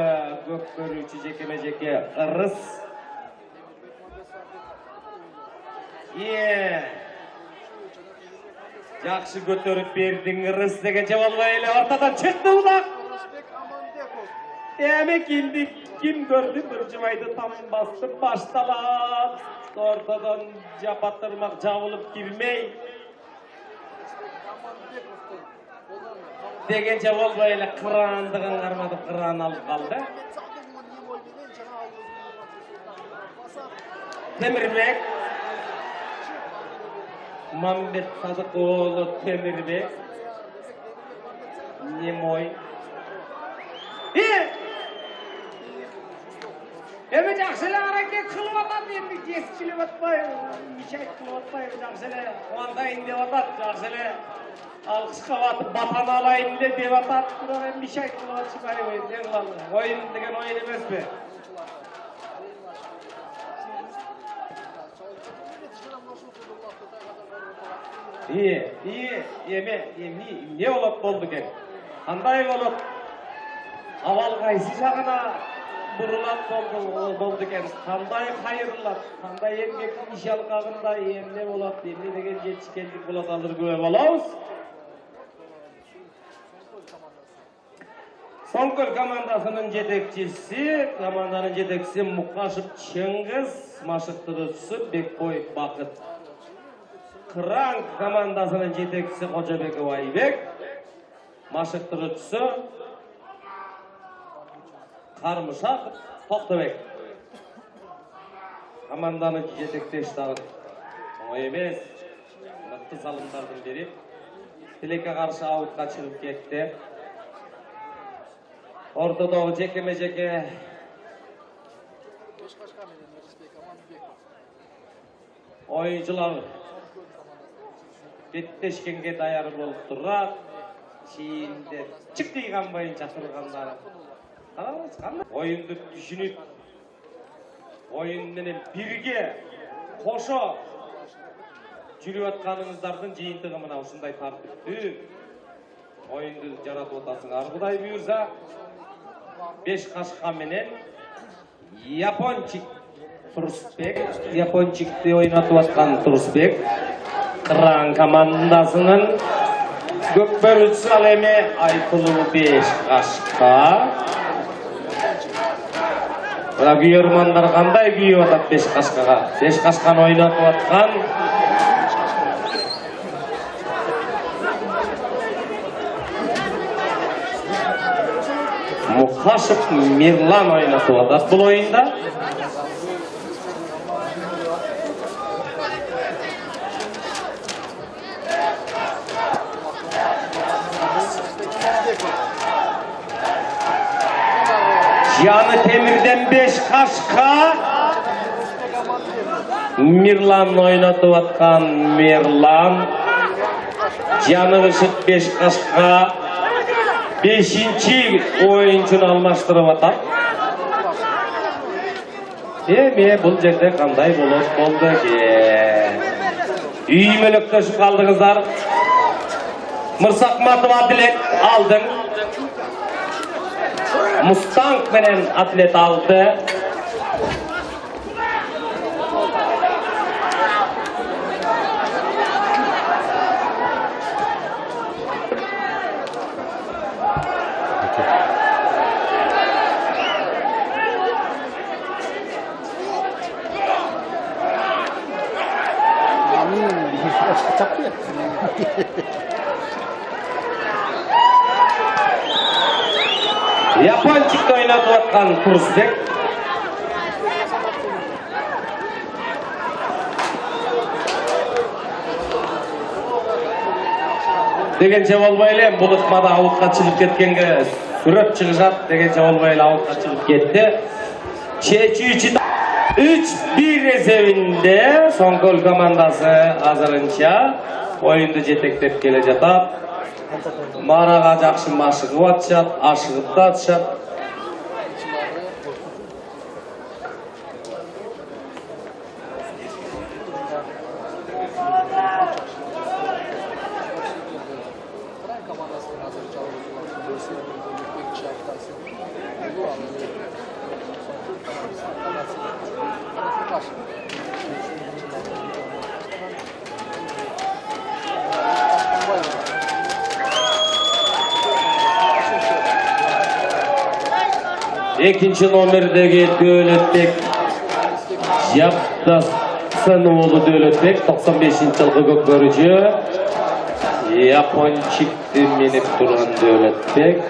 көк көрүүчү жекеме-жеке Ырыс. Жакшы көтөрүп бердиң Ырыс дегенче болбой эле ортодон чыкты улак. Эми ким көрдү бир жубайды там басты башталат. Ортодон жапатырмак жабылып кирмей. Дегенче болбой эле кырандыгын кармадып кыран алып калды. Темирбек Мамбет Садык оğlu Темирбек Немой Эми жакшы эле аракет кылып атат, эми кескилип атпай, мишайт кылып атпай, жакшы эле кубандайын деп атат, жакшы эле алкышка батып батаны алайын деп атат, бирок эми мишайт кылып атышпайбы, эмне кылалы? Оюн деген оюн эмеспи? Эмне болот болду экен? Кандай болот? Абал кайсы жагына бурулат болду экен? Кандай кайрылат? Кандай эмгектин иш алкагында эмне болот? Эмне деген жетишкендик болот, азыр күбө болобуз. Соңкөл командасынын жетекчиси Мукашев Чыңгыз, машыктыруучусу Бекбой Бакыт. Кыран командасынын жетекчиси Кожобеков Айбек, машыктыруучусу Кармышак Токтобек. Команданы жетектештиги оңой эмес. Мыкты салымдарды берип, тилекке каршы аутка чыгып кетти. Ортодогу жекеме-жеке оюнчулар беттешкенге даяр болуп турат. Чийинде чык тийген байын чакыргандары. Караңыз, кандай оюнду түшүнүп, оюн менен бирге кошо жүрүп атканыңыздардын жыйынтыгы мына ушундай тартиптүү оюнду жаратып атасыңар. Кудай буйрса 5 кашка менен Япончик Турсбек, Япончикти ойнатып аткан Турсбек Кыран командасынын көкбөрүчүсү ал эми Айтылуу 5 кашка. Мына күйөрмандар кандай күйүп атат 5 кашкага? 5 кашканы ойнатып аткан Мукашев Мирлан ойнатып атат бул оюнда. Yanı Temir'den 5 kaşka Mirlan oynatıp atkan Mirlan Canı Işık 5 kaşka 5. oyuncunu almıştırıp atar. Бұл жерде қандай болды ке? Үймеліктешіп қалдыңыздар. Мырсақматов атлет алдың. Мустанг менен атлет алды. Япончикті ойнатып атқан Турсбек. Дегенше болбай эле, бұл ыкмада аутқа чыгып кеткенге Сүрөт чыгышат дегенче болбой эле аутка чыгып кетти. Чечүүчү 3-1 эсебинде Соңкөл командасы азырынча оюнду жетектеп келе жатат. Манага жакшы машыгып атышат, ашыгып да атышат. Экинчи номердеги Дөөлөтбек Жаптасын уулу Дөөлөтбек 95-жылкы көкбөрүчү. Япончикти минип турган Дөөлөтбек.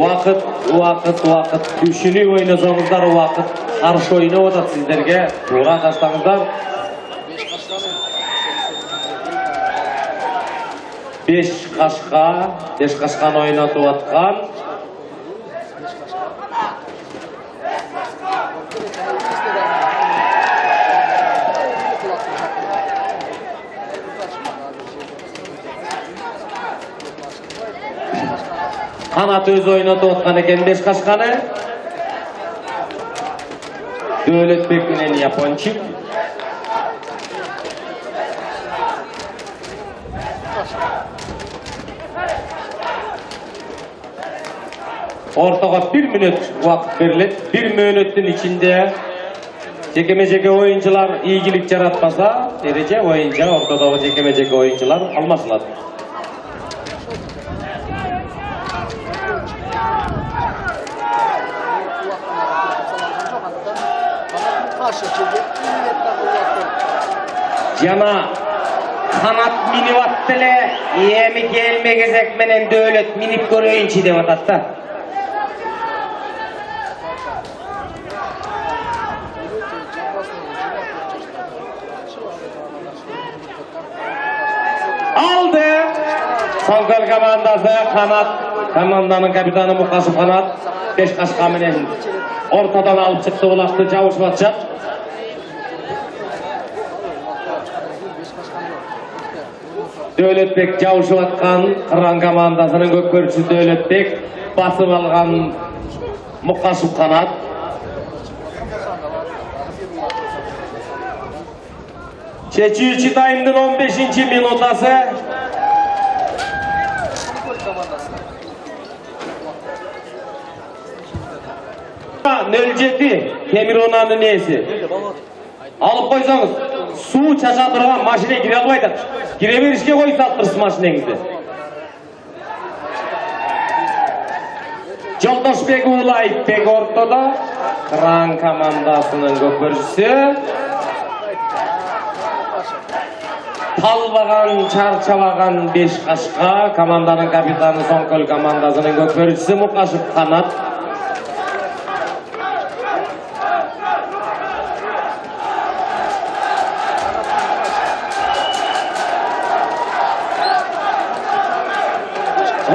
Уақыт түшүнүп ойносоңуздар, уақыт каршы ойноп атат сиздерге. Туура таштаңыздар. 5 қашқан ойнатып атқан. Қанат өз ойнатып атқан екен 5 қашқаны. Дөөлөтбек менен Япончик. Ортаға 1 минут уақыт беріледі. 1 минуттың içinde жекеме-жеке ойыншылар ийгилик жаратпаса, эреже боюнча ортодогу жекеме-жеке ойыншылар алмашылат. Жана Канат минип атты эле, эми келме кезек менен Дөөлөт минип көрөйүнчү деп атат да. Aldı. Соңкөл командасы Канат, команданын капитаны Мукашев Канат 5 қашқа менен ортадан алып чыкты, булакты жабышып атышат. Дөөлөтбек жабышып аткан Кыран командасынын көкбөрүчүсү Дөөлөтбек, басып алган Мукашев Канат. Чечүүчү таймдын 15-минутасы. Темирунанын ээси. Алып койсоңуз, суу чача турган машина кире албай атат. Кире беришке коюп салыптырсыз машинеңизди. Жолдошбек уулу Айтбек ортодо, Кыран командасынын көкбөрүчүсү. Талбаган, чарчабаган 5 қашқа, команданын капитаны Соңкөл командасынын көкбөрүчүсү Мукашев Канат.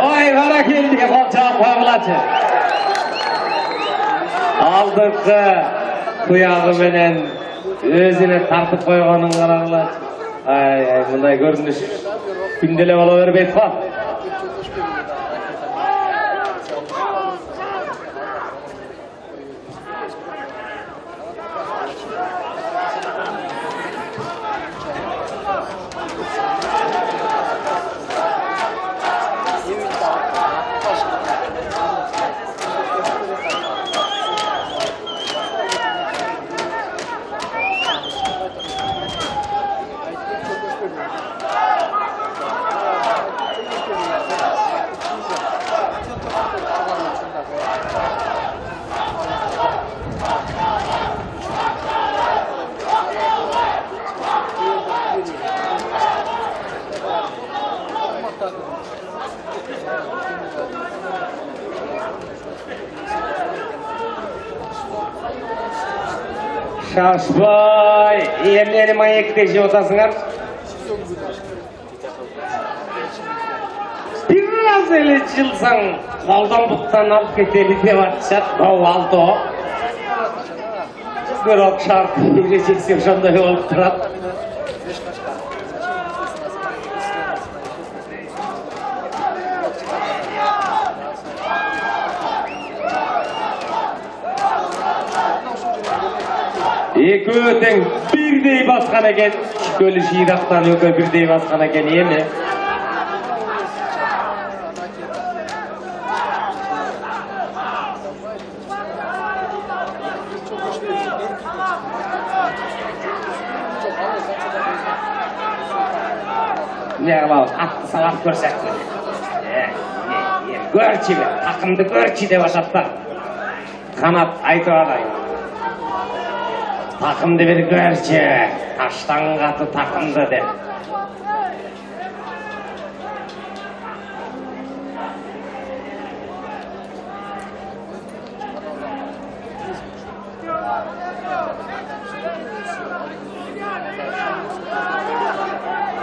Ой, баракелди, колчоон койгулачы. Алдыңкы туягы менен өзүнө тартып койгонун карагылачы. Ай, мындай көрүнүш күнделе боло бербейт го. Шашбай, емнені маекте жеп отасыңар? аз эле жылсаң колдон буттан алып кетели деп атышат. Алто бирок шарт эрежеси ошондой болуп турат. Экөө тең бирдей баскан экен. Көлү шыйрактан экөө бирдей баскан экен эми. Ne kılavuz, atlı salak görsek mi? Görçi be, takımdı görçi de başatlar. Kanat aytı adayım. Takımdı bir görçi, taştan katı takımdı de.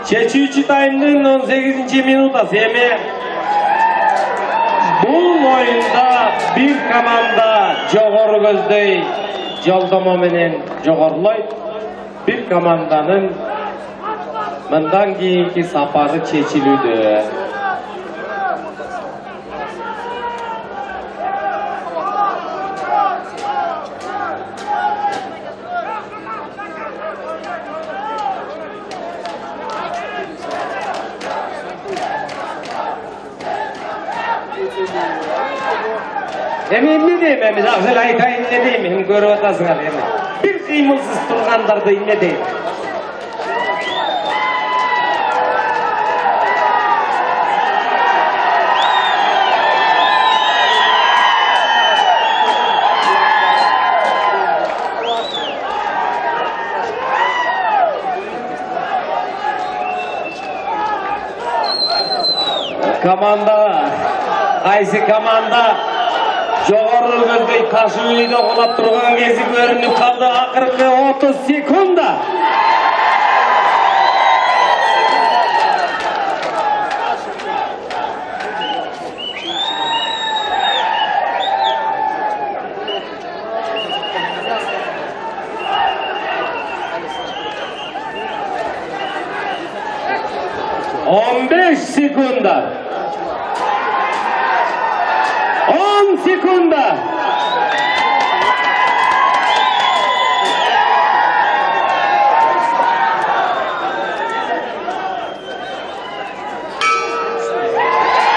Çeçici tayımdın 18. minutası emi. Bu oyunda bir komanda jogorу көздөй жолдомо менен жогорулойт. Bir komandanın мындан кийинки сапары чечилүүдө. Emin deyim emiz, ağzıyla aytayın ne deyim, hem görüp atasın al emi. Bir kıymılsız turgandardı ne deyim. Qaysi komanda jogorу көздөй ташы үйдө колап турган кези көрүнүп калды. Акыркы 30 секунда. Секунда. 10 sekunda.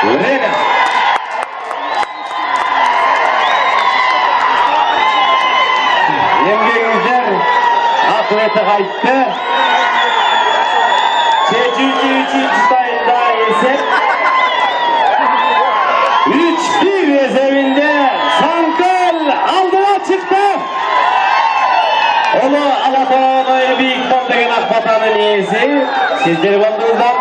Urena. Yengengizler atleti qaytdı. 3. tayında esep 3-1 rezervinde Sankal aldığa çıktı. Onu Alatağa'ya büyük bol degen Akbatan'ın iyisi. Sizleri buldunuzlar.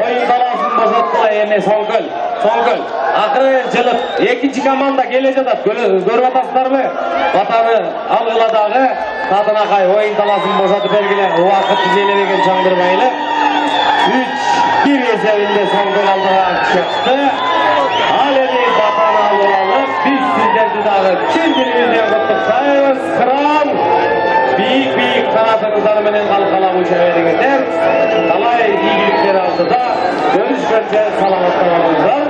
Oyun talasın boşalttılar yeme Sankal. Akırı жылып экинчи команда келе жатат. Көрүп атасыздарбы? Батаны алгыладагы Татынакай оюн таласын бошотуп бергиле. Убакыт тизелебеген чаңдырбайлы. 3-1 эсебинде Соңгөл алдыга чыкты. Ал эми Батаны алып алып, биз сиздерди дагы чын дилибизден куттуктайбыз. Кран бийик канатыңыздар менен калкалап уча бериңиздер. Талай ийгиликтер алдыда. Görüşкөнчө саламатта болуңуздар.